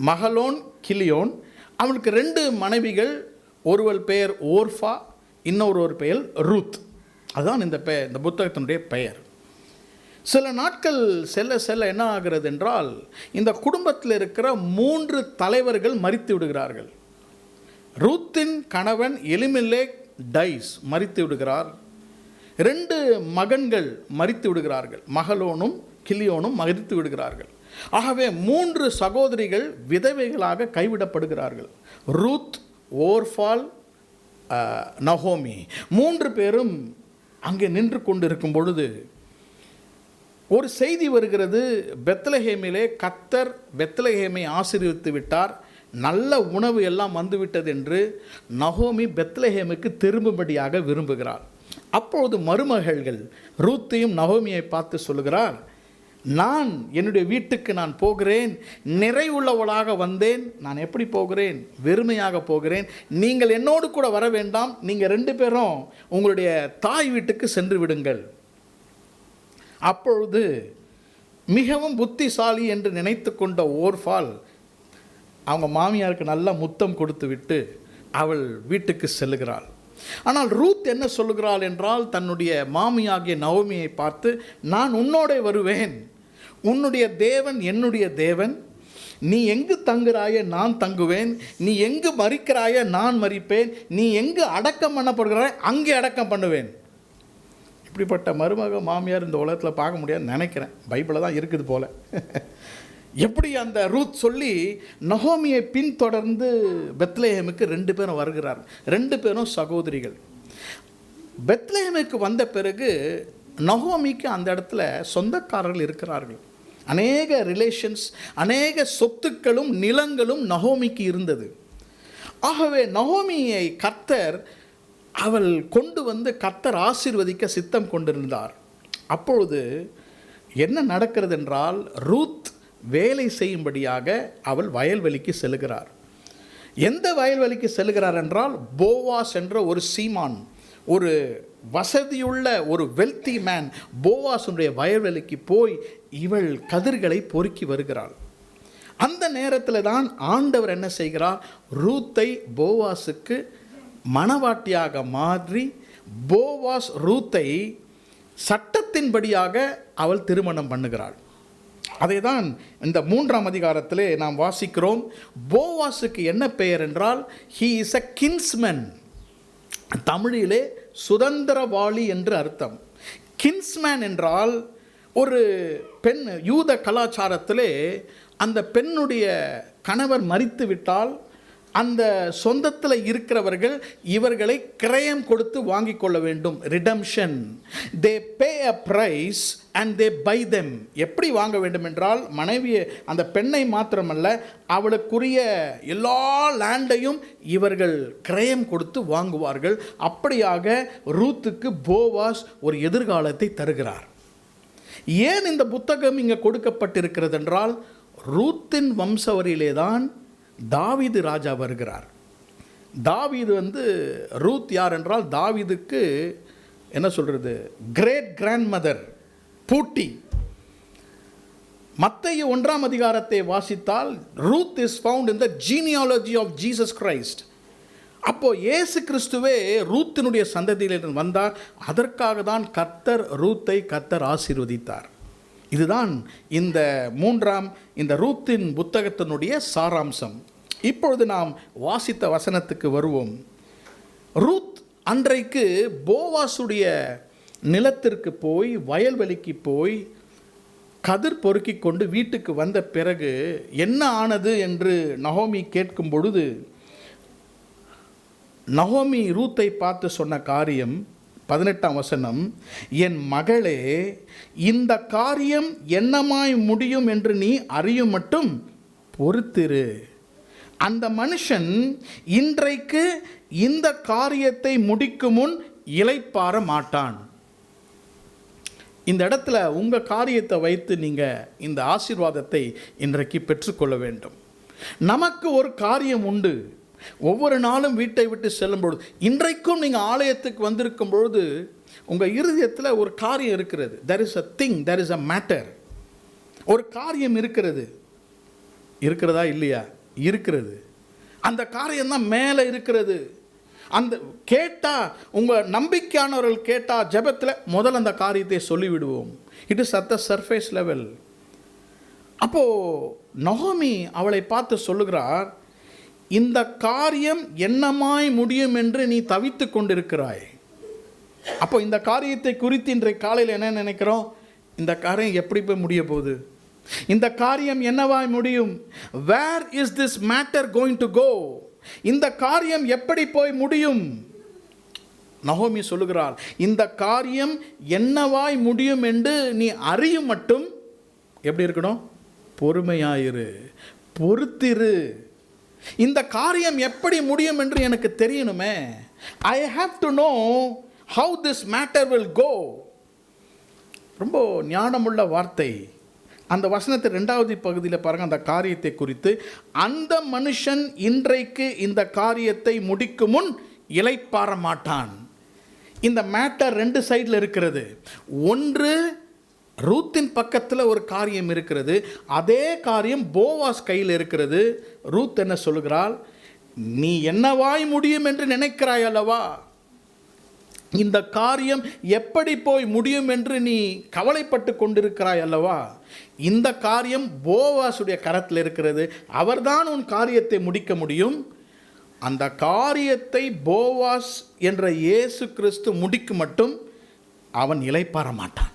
மகளோன், கிலியோன். அவளுக்கு 2 மனைவிகள். ஒருவள் பெயர் ஓர்ஃபா, இன்னொரு பெயர் ரூத். அதுதான் இந்த புத்தகத்தினுடைய பெயர். சில நாட்கள் செல்ல செல்ல என்ன ஆகிறது என்றால், இந்த குடும்பத்தில் இருக்கிற 3 தலைவர்கள் மரித்து விடுகிறார்கள். ரூத்தின் கணவன் எலிமெலேக் டைஸ், மரித்து விடுகிறார். 2 மகன்கள் மரித்து விடுகிறார்கள், மகளோனும் கிலியோனும் மரித்து விடுகிறார்கள். ஆகவே 3 சகோதரிகள் விதவைகளாக கைவிடப்படுகிறார்கள். ரூத், ஓர்ஃபால், நகோமி 3 பேரும் அங்கே நின்று கொண்டு இருக்கும் பொழுது ஒரு செய்தி வருகிறது. பெத்லஹேமிலே கர்த்தர் பெத்லஹேமை ஆசீர்வதித்து விட்டார், நல்ல உணவு எல்லாம் வந்துவிட்டது என்று நகோமி பெத்லஹேமுக்கு திரும்பும்படியாக விரும்புகிறார். அப்பொழுது மருமகள்கள் ரூத்தையும் நகோமியை பார்த்து சொல்லுகிறார், நான் என்னுடைய வீட்டுக்கு நான் போகிறேன், நிறைவுள்ளவளாக வந்தேன். நான் எப்படி போகிறேன்? வெறுமையாக போகிறேன். நீங்கள் என்னோடு கூட வர வேண்டாம், நீங்கள் 2 பேரும் உங்களுடைய தாய் வீட்டுக்கு சென்று விடுங்கள். அப்பொழுது மிகவும் புத்திசாலி என்று நினைத்து கொண்ட ஓர்பால் அவங்க மாமியாருக்கு நல்ல முத்தம் கொடுத்து விட்டு அவள் வீட்டுக்கு செல்லுகிறாள். ஆனால் ரூத் என்ன சொல்லுகிறாள் என்றால், தன்னுடைய மாமியாகிய நவோமியை பார்த்து, நான் உன்னோட வருவேன், உன்னுடைய தேவன் என்னுடைய தேவன், நீ எங்கு தங்குகிறாய நான் தங்குவேன், நீ எங்கு மரிக்கிறாய நான் மரிப்பேன், நீ எங்கு அடக்கம் பண்ணப்படுகிறாய் அங்கே அடக்கம் பண்ணுவேன். இப்படிப்பட்ட மருமக மாமியார் இந்த உலகத்தில் பார்க்க முடியாதுன்னு நினைக்கிறேன். பைபிளில் தான் இருக்குது போல. எப்படி அந்த ரூத் சொல்லி நகோமியை பின்தொடர்ந்து பெத்லெஹேமுக்கு 2 பேரும் வருகிறார். 2 பேரும் சகோதரிகள். பெத்லெஹேமுக்கு வந்த பிறகு நகோமிக்கு அந்த இடத்துல சொந்தக்காரர்கள் இருக்கிறார்கள். அநேக ரிலேஷன்ஸ், அநேக சொத்துக்களும் நிலங்களும் நகோமிக்கு இருந்தது. ஆகவே நகோமியை கர்த்தர் அவள் கொண்டு வந்து கர்த்தர் ஆசீர்வதிக்க சித்தம் கொண்டிருந்தார். அப்பொழுது என்ன நடக்கிறது என்றால், ரூத் வேலை செய்யும்படியாக அவள் வயல்வெளிக்கு செல்கிறார். எந்த வயல்வெளிக்கு செல்கிறார் என்றால், போவாஸ் என்ற ஒரு சீமான், ஒரு வசதியுள்ள ஒரு வெல்தி மேன் போவாஸுடைய வயல்வெளிக்கு போய் இவள் கதிர்களை பொறுக்கி வருகிறாள். அந்த நேரத்தில் தான் ஆண்டவர் என்ன செய்கிறார், ரூத்தை போவாஸுக்கு மணவாட்டியாக மாற்றி போவாஸ் ரூத்தை சட்டத்தின்படியாக அவள் திருமணம் பண்ணுகிறாள். அதை தான் இந்த 3ஆம் அதிகாரத்திலே நாம் வாசிக்கிறோம். போவாஸுக்கு என்ன பெயர் என்றால், ஹீ இஸ் அ கின்ஸ்மேன். தமிழிலே சுதந்திரவாளி என்று அர்த்தம். கின்ஸ்மேன் என்றால் ஒரு பெண், யூத கலாச்சாரத்திலே அந்த பெண்ணுடைய கணவர் மரித்து விட்டால் அந்த சொந்தத்தில் இருக்கிறவர்கள் இவர்களை கிரயம் கொடுத்து வாங்கி கொள்ள வேண்டும். Redemption. They pay a price and they buy them. எப்படி வாங்க வேண்டும் என்றால், மனைவியை, அந்த பெண்ணை மாத்திரமல்ல, அவளுக்குரிய எல்லா லேண்டையும் இவர்கள் கிரயம் கொடுத்து வாங்குவார்கள். அப்படியாக ரூத்துக்கு போவாஸ் ஒரு எதிர்காலத்தை தருகிறார். ஏன் இந்த புத்தகம் இங்கே கொடுக்கப்பட்டிருக்கிறது என்றால், ரூத்தின் வம்சவரியிலே தான் தாவீது ராஜா வருகிறார். தாவீது ரூத் யார் என்றால், தாவீதுக்கு என்ன சொல்கிறது, கிரேட் கிராண்ட் மதர், பூட்டி. மத்தேயு 1ஆம் அதிகாரத்தை வாசித்தால், Ruth is found in the genealogy of Jesus Christ. அப்போ இயேசு கிறிஸ்துவே ரூத்தினுடைய சந்ததியிலிருந்து வந்தார். அதற்காக தான் கர்த்தர் ரூத்தை கர்த்தர் ஆசீர்வதித்தார். இதுதான் இந்த ரூத்தின் புத்தகத்தினுடைய சாராம்சம். இப்பொழுது நாம் வாசித்த வசனத்துக்கு வருவோம். ரூத் அன்றைக்கு போவாசுடைய நிலத்திற்கு போய், வயல்வெளிக்கு போய் கதிர் பொறுக்கி கொண்டு வீட்டுக்கு வந்த பிறகு என்ன ஆனது என்று நகோமி கேட்கும் பொழுது, நகோமி ரூத்தை பார்த்து சொன்ன காரியம் 18ஆம் வசனம், என் மகளே, இந்த காரியம் என்னமாய் முடியும் என்று நீ அறியும் மட்டும் பொறுத்திரு. அந்த மனுஷன் இன்றைக்கு இந்த காரியத்தை முடிக்கும் முன் இளைப்பாற மாட்டான். இந்த இடத்துல உங்கள் காரியத்தை வைத்து நீங்கள் இந்த ஆசீர்வாதத்தை இன்றைக்கு பெற்றுக்கொள்ள வேண்டும். நமக்கு ஒரு காரியம் உண்டு. ஒவ்வொரு நாளும் வீட்டை விட்டு செல்லும் பொழுது, இன்றைக்கும் நீங்கள் ஆலயத்துக்கு வந்திருக்கும் பொழுது உங்கள் இருதயத்தில் ஒரு காரியம் இருக்கிறது. there is a thing, there is a matter. ஒரு காரியம் இருக்கிறதா இல்லையா? இருக்கிறது. அந்த காரியம் தான் மேலே இருக்கிறது. அந்த கேட்டால், உங்கள் நம்பிக்கையானவர்கள் கேட்டால் ஜெபத்தில் முதல் அந்த காரியத்தை சொல்லிவிடுவோம். It is at the surface level. அப்போது நகோமி அவளை பார்த்து சொல்லுகிறார், இந்த காரியம் என்னமாய் முடியும் என்று நீ தவித்து கொண்டிருக்கிறாய். அப்போ இந்த காரியத்தை குறித்து இன்றைக்கு காலையில் என்ன நினைக்கிறோம்? இந்த காரியம் எப்படி போய் முடிய போகுது? இந்த காரியம் என்னவாய் முடியும்? Where is this matter going to go? இந்த காரியம் எப்படி போய் முடியும்? நகோமி சொல்லுகிறார், இந்த காரியம் என்னவாய் முடியும் என்று நீ அறியும் மட்டும் எப்படி இருக்கணும்? பொறுமையாயிரு, பொறுத்திரு. இந்த காரியம் எப்படி முடியும் என்று எனக்கு தெரியணுமே. I have to know how this matter will go. ரொம்ப ஞானமுள்ள வார்த்தை. அந்த வசனத்தை 2வது பகுதியில் பாருங்க, அந்த காரியத்தை குறித்து, அந்த மனுஷன் இன்றைக்கு இந்த காரியத்தை முடிக்கும் முன் இளைப்பாற மாட்டான். இந்த மேட்டர் 2 சைடில் இருக்கிறது. ஒன்று, ரூத்தின் பக்கத்தில் ஒரு காரியம் இருக்கிறது, அதே காரியம் போவாஸ் கையில் இருக்கிறது. ரூத் என்ன சொல்லுகிறாள்? நீ என்னவாய் முடியும் என்று நினைக்கிறாய் அல்லவா, இந்த காரியம் எப்படி போய் முடியும் என்று நீ கவலைப்பட்டு கொண்டிருக்கிறாய் அல்லவா, இந்த காரியம் போவாசுடைய கரத்தில் இருக்கிறது. அவர்தான் உன் காரியத்தை முடிக்க முடியும். அந்த காரியத்தை போவாஸ் என்ற இயேசு கிறிஸ்து முடிக்கும் மட்டும் அவன் இளைப்பாற மாட்டான்.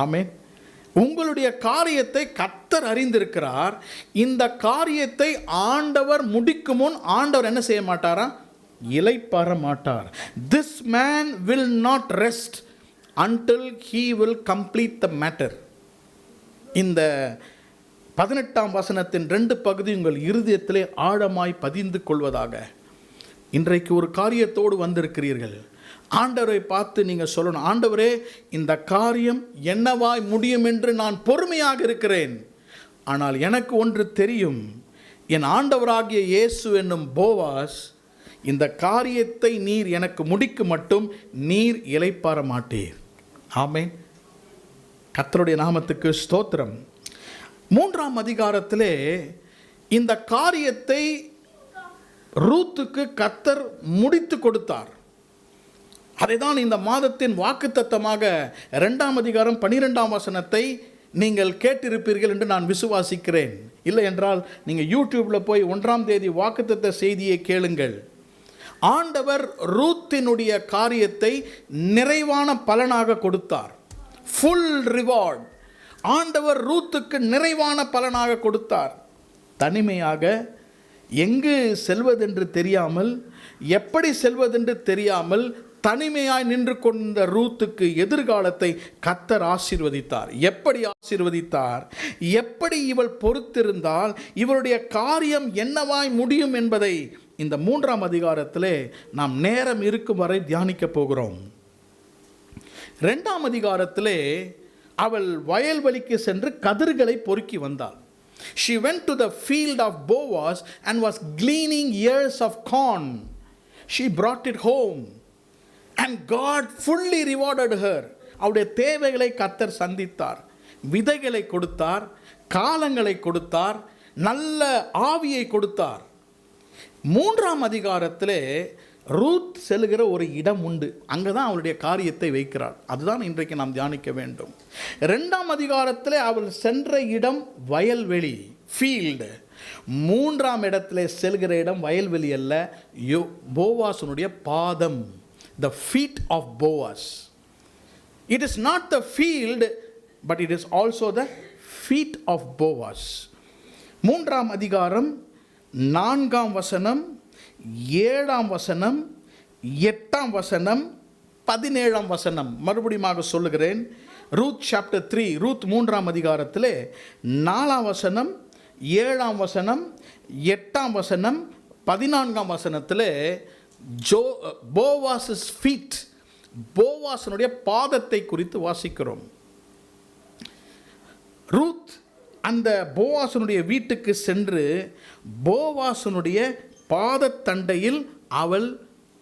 ஆமென். உங்களுடைய காரியத்தை கர்த்தர் அறிந்திருக்கிறார். இந்த காரியத்தை ஆண்டவர் முடிக்கும் முன் ஆண்டவர் என்ன செய்ய மாட்டாரா? இளைப்பாற மாட்டார். This man will not rest until he will complete the matter. இந்த 18ஆம் வசனத்தின் 2 பகுதி உங்கள் இருதயத்திலே ஆழமாய் பதிந்து கொள்வதாக. இன்றைக்கு ஒரு காரியத்தோடு வந்திருக்கிறீர்கள். ஆண்டவரை பார்த்து நீங்கள் சொல்லணும், ஆண்டவரே, இந்த காரியம் என்னவாய் முடியும் என்று நான் பொறுமையாக இருக்கிறேன். ஆனால் எனக்கு ஒன்று தெரியும், என் ஆண்டவராகிய இயேசு என்னும் போவாஸ் இந்த காரியத்தை நீர் எனக்கு முடிக்க மட்டும் நீர் இளைப்பாற மாட்டீர். ஆமென். கர்த்தருடைய நாமத்துக்கு ஸ்தோத்திரம். 3ஆம் அதிகாரத்திலே இந்த காரியத்தை ரூத்துக்கு கர்த்தர் முடித்து கொடுத்தார். அதை தான் இந்த மாதத்தின் வாக்குத்தத்தமாக 2ஆம் அதிகாரம் 12ஆம் வசனத்தை நீங்கள் கேட்டிருப்பீர்கள் என்று நான் விசுவாசிக்கிறேன். இல்லை என்றால் நீங்கள் யூடியூப்பில் போய் 1ஆம் தேதி வாக்குத்தத்த செய்தியை கேளுங்கள். ஆண்டவர் ரூத்தினுடைய காரியத்தை நிறைவான பலனாக கொடுத்தார். Full reward. ஆண்டவர் ரூத்துக்கு நிறைவான பலனாக கொடுத்தார். தனிமையாக எங்கு செல்வதென்று தெரியாமல், எப்படி செல்வதென்று தெரியாமல் தனிமையாய் நின்று கொண்ட ரூத்துக்கு எதிர்காலத்தை கர்த்தர் ஆசீர்வதித்தார். எப்படி ஆசீர்வதித்தார்? எப்படி இவள் பொறுத்திருந்தால் இவருடைய காரியம் என்னவாய் முடியும் என்பதை இந்த 3ஆம் அதிகாரத்திலே நாம் நேரம் இருக்கும் வரை தியானிக்க போகிறோம். 2ஆம் அதிகாரத்திலே அவள் வயல்வெளிக்கு சென்று கதிர்களை பொறுக்கி வந்தாள். She went to the field of Boaz and was gleaning ears of corn. She brought it home and God fully rewarded her. அவருடைய தேவைகளை கர்த்தர் சந்தித்தார். விதைகளை கொடுத்தார், காலங்களை கொடுத்தார், நல்ல ஆவியை கொடுத்தார். 3ஆம் அதிகாரத்திலே ரூத் செல்கிற ஒரு இடம் உண்டு. அங்கே தான் அவளுடைய காரியத்தை வைக்கிறாள். அதுதான் இன்றைக்கு நாம் தியானிக்க வேண்டும். 2ஆம் அதிகாரத்திலே அவள் சென்ற இடம் வயல்வெளி, ஃபீல்டு. 3ஆம் இடத்திலே செல்கிற இடம் வயல்வெளி அல்ல, போவாசனுடைய பாதம், the feet of Boaz. It is not the field, but it is also the feet of Boaz. 3ஆம் அதிகாரம் 4ஆம் வசனம், 7ஆம் வசனம், 8ஆம் வசனம், 17ஆம் வசனம். மறுபடியும் சொல்லுகிறேன். ரூத் சாப்டர் 3, ரூத் 3ஆம் அதிகாரத்திலே 4ஆம் வசனம், 7ஆம் வசனம், 8ஆம் வசனம், 14ஆம் வசனத்திலே போவாஸ் ஃபீட், போவாசனுடைய பாதத்தை குறித்து வாசிக்கிறோம். ரூத் அந்த போவாசனுடைய வீட்டுக்கு சென்று போவாசனுடைய பாதத்தண்டையில் அவள்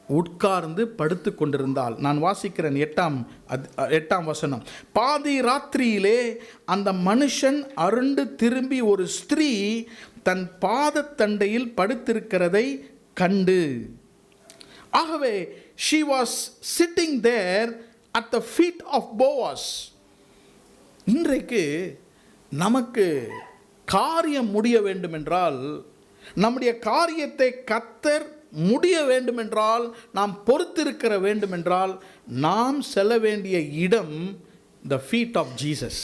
உட்கார்ந்து படுத்து கொண்டிருந்தாள். நான் வாசிக்கிறேன் 8ஆம் வசனம். பாதி ராத்திரியிலே அந்த மனுஷன் அருண்டு திரும்பி ஒரு ஸ்திரீ தன் பாதத்தண்டையில் படுத்திருக்கிறதை கண்டு. ஆகவே she was sitting there at the feet of Boaz. இன்றைக்கு நமக்கு காரியம் முடிய வேண்டுமென்றால், நம்முடைய காரியத்தை கர்த்தர் முடிய வேண்டுமென்றால், நாம் பொறுத்திருக்கிற வேண்டுமென்றால், நாம் செல்ல வேண்டிய இடம் the feet of Jesus.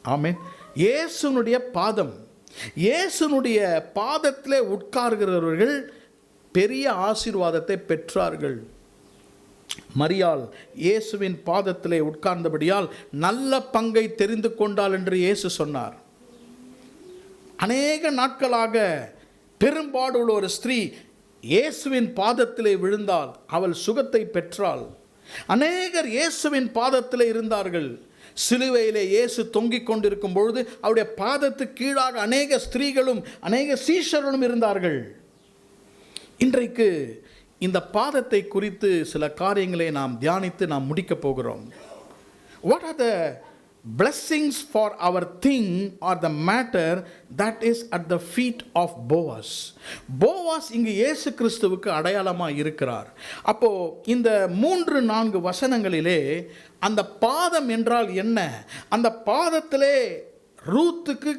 ஆமென். இயேசுனுடைய பாதம். இயேசுனுடைய பாதத்திலே உட்கார்கிறவர்கள் பெரிய ஆசீர்வாதத்தை பெற்றார்கள். மரியாள் இயேசுவின் பாதத்திலே உட்கார்ந்தபடியால் நல்ல பங்கை தெரிந்து கொண்டாள் என்று இயேசு சொன்னார். அநேக நாட்களாக பெரும்பாடுள்ள ஒரு ஸ்திரீ இயேசுவின் பாதத்திலே விழுந்தாள். அவள் சுகத்தை பெற்றாள். அநேகர் இயேசுவின் பாதத்தில் இருந்தார்கள். சிலுவையிலே இயேசு தொங்கிக் கொண்டிருக்கும் பொழுது அவருடைய பாதத்துக்கு கீழாக அநேக ஸ்திரீகளும் அநேக சீஷர்களும் இருந்தார்கள். இன்றைக்கு இந்த பாதத்தை குறித்து சில காரியங்களை நாம் தியானித்து நாம் முடிக்கப் போகிறோம். What are the blessings for our thing or the matter that is at the feet of Boaz? Boaz இங்கு இயேசு கிறிஸ்துவுக்கு அடையாளமாக இருக்கிறார். அப்போ இந்த 3-4 வசனங்களிலே அந்த பாதம் என்றால் என்ன, அந்த பாதத்திலே ரூத்துக்கு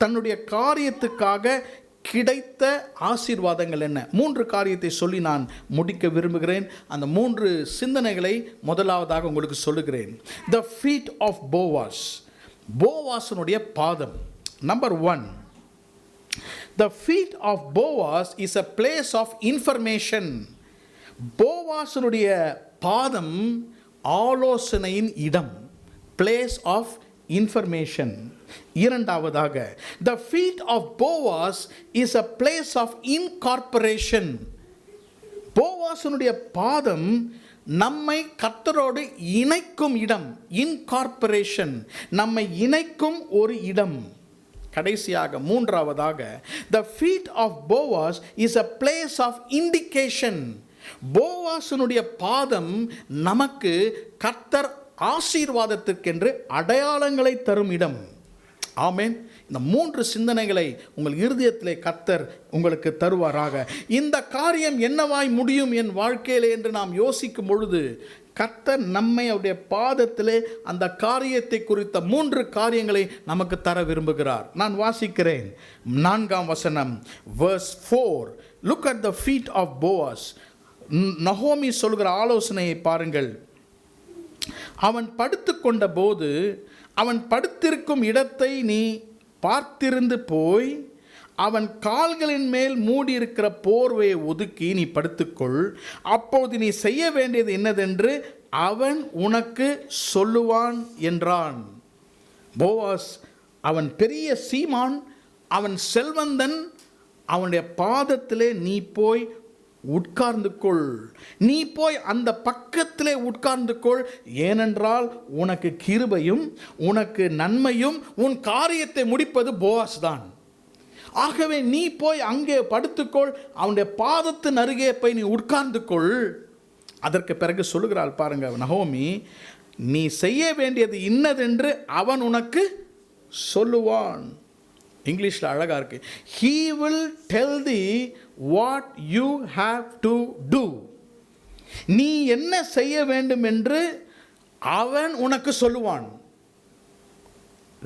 தன்னுடைய காரியத்துக்காக கிடைத்த ஆசீர்வாதங்கள் என்ன, 3 காரியத்தை சொல்லி நான் முடிக்க விரும்புகிறேன். அந்த 3 சிந்தனைகளை முதலாவதாக உங்களுக்கு சொல்லுகிறேன். The feet of Boaz, போவாசனுடைய பாதம். Number 1, the feet of Boaz is a place of information. போவாசனுடைய பாதம் ஆலோசனையின் இடம், place of information. இரண்டாவதாக, the feet of Boaz is a place of incorporation. போவாசனுடைய பாதம் நம்மை கர்த்தரோடு இணைக்கும் இடம், incorporation, நம்மை இணைக்கும் ஒரு இடம். கடைசியாக மூன்றாவதாக, the feet of Boaz is a place of indication. போவாசனுடைய பாதம் நமக்கு கர்த்தர் ஆசீர்வாதத்திற்கென்று அடையாளங்களை தரும் இடம். ஆமென். இந்த 3 சிந்தனைகளை உங்கள் இருதயத்திலே கர்த்தர் உங்களுக்கு தருவாராக. இந்த காரியம் என்னவாய் முடியும் என் வாழ்க்கையிலே என்று நாம் யோசிக்கும் பொழுது கர்த்தர் நம்மை அவருடைய பாதத்திலே அந்த காரியத்தை குறித்த 3 காரியங்களை நமக்கு தர விரும்புகிறார். நான் வாசிக்கிறேன் 4ஆம் வசனம், verse 4. Look at the feet of Boaz. நகோமி சொல்கிற ஆலோசனையை பாருங்கள். அவன் படுத்து கொண்ட போது அவன் படுத்திருக்கும் இடத்தை நீ பார்த்திருந்து போய் அவன் கால்களின் மேல் மூடியிருக்கிற போர்வையை ஒதுக்கி நீ படுத்துக்கொள். அப்போது நீ செய்ய வேண்டியது என்னதென்று அவன் உனக்கு சொல்லுவான் என்றான். போவாஸ் அவன் பெரிய சீமான், அவன் செல்வந்தன். அவனுடைய பாதத்திலே நீ போய் உட்கார்ந்து கொள், நீ போய் அந்த பக்கத்திலே உட்கார்ந்து கொள். ஏனென்றால் உனக்கு கிருபையும் உனக்கு நன்மையும் உன் காரியத்தை முடிப்பது போவாஸ் தான். ஆகவே நீ போய் அங்கே படுத்துக்கொள், அவனுடைய பாதத்தின் அருகே போய் நீ உட்கார்ந்து கொள். அதற்கு பிறகு சொல்லுகிறாள் பாருங்க நகோமி, நீ செய்ய வேண்டியது இன்னதென்று அவன் உனக்கு சொல்லுவான். இங்கிலீஷில் அழகாக இருக்கு. He will tell thee what you have to do. நீ என்ன செய்ய வேண்டும் என்று அவன் உனக்கு சொல்லுவான்.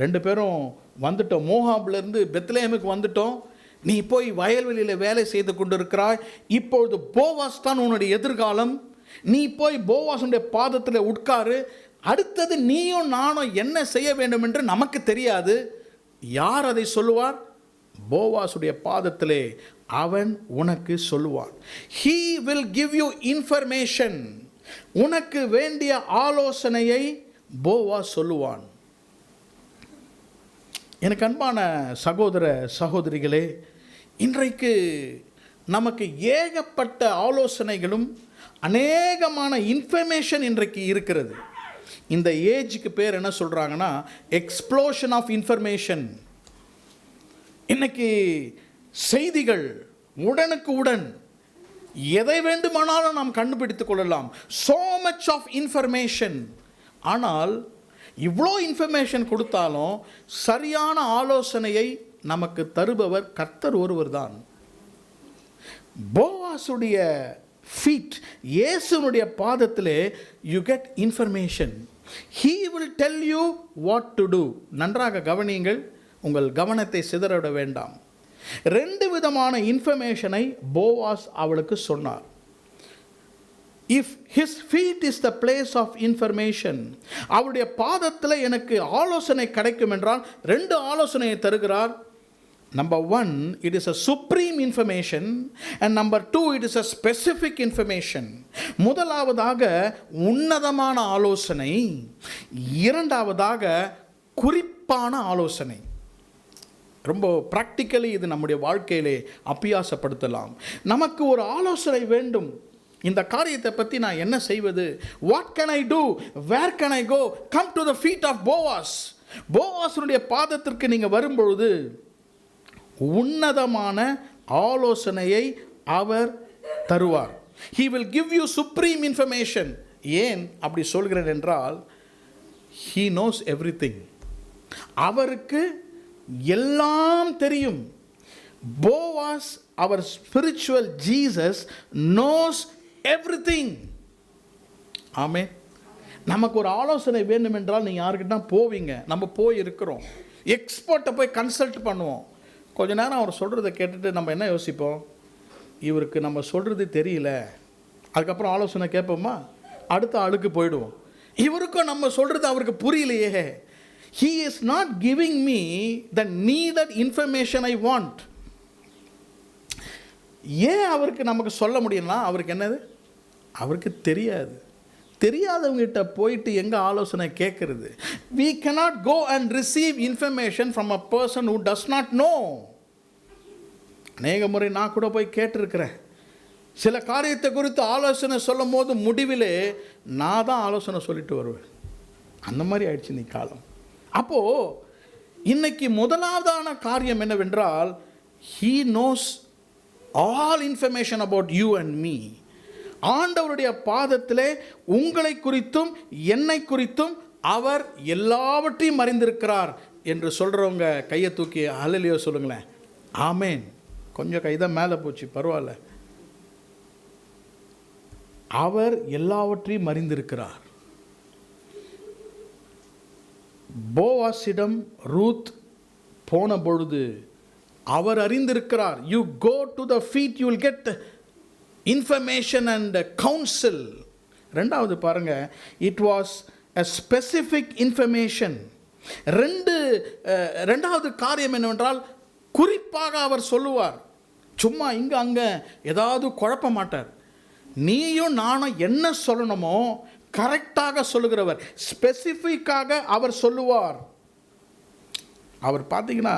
2 பேரும் வந்துட்டோம், மோகாபிலிருந்து பெத்லேஹேமுக்கு வந்துட்டோம். நீ போய் வயல்வெளியில் வேலை செய்து கொண்டிருக்கிறாய். இப்பொழுது போவாஸ் தான் உன்னுடைய எதிர்காலம். நீ போய் போவாஸுடைய பாதத்தில் உட்காரு. அடுத்தது நீயும் நானும் என்ன செய்ய வேண்டும் என்று நமக்கு தெரியாது. யார் அதை சொல்லுவார்? போவாசுடைய பாதத்திலே அவன் உனக்கு சொல்லுவான். He will give you information. உனக்கு வேண்டிய ஆலோசனையை போவாஸ் சொல்லுவான். எனக்கு அன்பான சகோதர சகோதரிகளே, இன்றைக்கு நமக்கு ஏகப்பட்ட ஆலோசனைகளும் அநேகமான இன்ஃபர்மேஷன் இன்றைக்கு இருக்கிறது. இந்த ஏஜுக்கு பேர் என்ன சொல்கிறாங்கன்னா எக்ஸ்ப்ளோஷன் ஆஃப் இன்ஃபர்மேஷன். இன்னைக்கு செய்திகள் உடனுக்கு உடன் எதை வேண்டுமானாலும் நாம் கண்டுபிடித்துக் கொள்ளலாம். so much of information. ஆனால் இவ்வளோ இன்ஃபர்மேஷன் கொடுத்தாலும் சரியான ஆலோசனையை நமக்கு தருபவர் கர்த்தர் ஒருவர் தான். போவாசுடைய ஃபீட், இயேசுனுடைய பாதத்திலே you get information. He will tell you what to do. நன்றாக கவனியுங்கள், உங்கள் கவனத்தை சிதறவிட வேண்டாம். 2 விதமான இன்ஃபர்மேஷனை போவாஸ் அவளுக்கு சொன்னார். If his feet is the place of information, அவருடைய பாதத்தில் எனக்கு ஆலோசனை கிடைக்கும் என்றால் 2 ஆலோசனையை தருகிறார். Number 1, it is a supreme information, and number 2, it is a specific information. முதலாவதாக உன்னதமான ஆலோசனை, இரண்டாவதாக குறிப்பான ஆலோசனை. ரொம்ப ப்ராக்டிக்கலி இது நம்முடைய வாழ்க்கையிலே அபியாசப்படுத்தலாம். நமக்கு ஒரு ஆலோசனை வேண்டும். இந்த காரியத்தை பற்றி நான் என்ன செய்வது? What can I do? Where can I go? Come to the feet of Boaz. போவாஸனுடைய பாதத்திற்கு நீங்கள் வரும்பொழுது உன்னதமான ஆலோசனையை அவர் தருவார். He will give you supreme information. ஏன் அப்படி சொல்கிறேன் என்றால், he knows everything. அவருக்கு எல்லாம் தெரியும். Boaz, our spiritual Jesus, knows everything. ஆமென். நமக்கு ஒரு ஆலோசனை வேண்டும் என்றால் நீங்கள் யாருக்கிட்ட போவீங்க? நம்ம போய் இருக்கிறோம். எக்ஸ்பர்ட்டை போய் கன்சல்ட் பண்ணுவோம். கொஞ்ச நேரம் அவர் சொல்கிறத கேட்டுட்டு நம்ம என்ன யோசிப்போம்? இவருக்கு நம்ம சொல்கிறது தெரியல. அதுக்கப்புறம் ஆலோசனை கேட்போமா? அடுத்த ஆளுக்கு போயிடுவோம். இவருக்கும் நம்ம சொல்கிறது அவருக்கு புரியலையே. He is not giving me the needed information I want. ஏன் அவருக்கு நமக்கு சொல்ல முடியும்னா, அவருக்கு என்னது? அவருக்கு தெரியாது. தெரியாதவங்ககிட்ட போயிட்டு எங்கே ஆலோசனை கேட்குறது? We cannot go and receive information from a person who does not know. அநேக முறை நான் கூட போய் கேட்டிருக்கிறேன். சில காரியத்தை குறித்து ஆலோசனை சொல்லும் போது முடிவிலே நான் தான் ஆலோசனை சொல்லிட்டு வருவேன். அந்த மாதிரி ஆயிடுச்சு நீ காலம். அப்போது இன்னைக்கு முதலாவதான காரியம் என்னவென்றால், he knows all information about you and me. ஆண்டவருடைய பாதத்திலே உங்களை குறித்தும் என்னை குறித்தும் அவர் எல்லாவற்றையும் அறிந்திருக்கிறார் என்று சொல்கிறவங்க கையை தூக்கி ஹல்லேலூயா சொல்லுங்களேன். ஆமேன். கொஞ்சம் கைதான் மேலே போச்சு, பரவாயில்ல. அவர் எல்லாவற்றையும் அறிந்திருக்கிறார். போவாஸிடம் ரூத் போன பொழுது அவர் அறிந்திருக்கிறார். You go to the feet, you will get information and counsel. ரெண்டாவது பாருங்க, it was a specific information. ரெண்டாவது காரியம் என்னவென்றால், குறிப்பாக அவர் சொல்லுவார். சும்மா இங்கே அங்கே ஏதாவது குழப்ப மாட்டார். நீயும் நானும் என்ன சொல்லணுமோ கரெக்டாக சொல்லுகிறவர். ஸ்பெசிஃபிக்காக அவர் சொல்லுவார். அவர் பார்த்தீங்கன்னா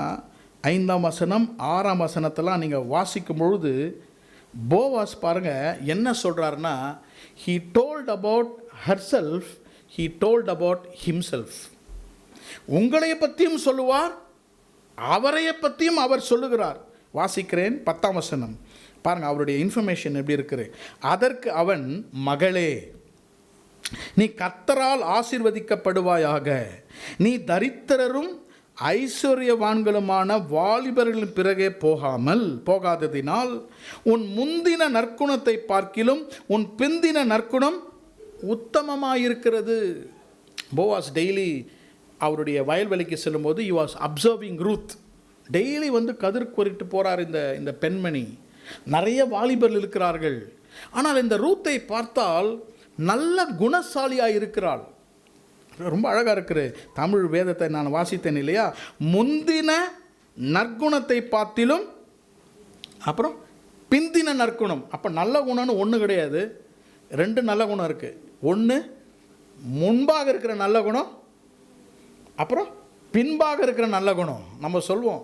5ஆம் வசனம் 6ஆம் வசனத்தெல்லாம் நீங்கள் வாசிக்கும் பொழுது போவாஸ் பாருங்க என்ன சொல்கிறாருன்னா, he told about herself, he told about himself. உங்களைய பற்றியும் சொல்லுவார், அவரைய பற்றியும் அவர் சொல்லுகிறார். வாசிக்கிறேன் 10ஆம் வசனம் பாருங்க, அவருடைய இன்ஃபர்மேஷன் எப்படி இருக்குது. அதற்கு அவன், மகளே, நீ கர்த்தரால் ஆசீர்வதிக்கப்படுவாயாக. நீ தரித்திரரும் ஐஸ்வர்யவான்களுமான வாலிபர்களின் பிறகே போகாததினால் உன் முந்தின நற்குணத்தை பார்க்கிலும் உன் பிந்தின நற்குணம் உத்தமமாயிருக்கிறது. போவாஸ் டெய்லி அவருடைய வயல்வெளிக்கு செல்லும்போது he was observing Ruth. Daily வந்து கதிர் கோரிட்டு போகிறார் இந்த பெண்மணி. நிறைய வாலிபர்கள் இருக்கிறார்கள். ஆனால் இந்த ரூத்தை பார்த்தால் நல்ல குணசாலியாக இருக்கிறாள். ரொம்ப அழகாக இருக்குது. தமிழ் வேதத்தை நான் வாசித்தேன் இல்லையா? முந்தின நற்குணத்தை பார்த்திலும் அப்புறம் பிந்தின நற்குணம். அப்போ நல்ல குணம்னு ஒன்று கிடையாது, 2 நல்ல குணம் இருக்குது. ஒன்று முன்பாக இருக்கிற நல்ல குணம், அப்புறம் பின்பாக இருக்கிற நல்ல குணம். நம்ம சொல்வோம்,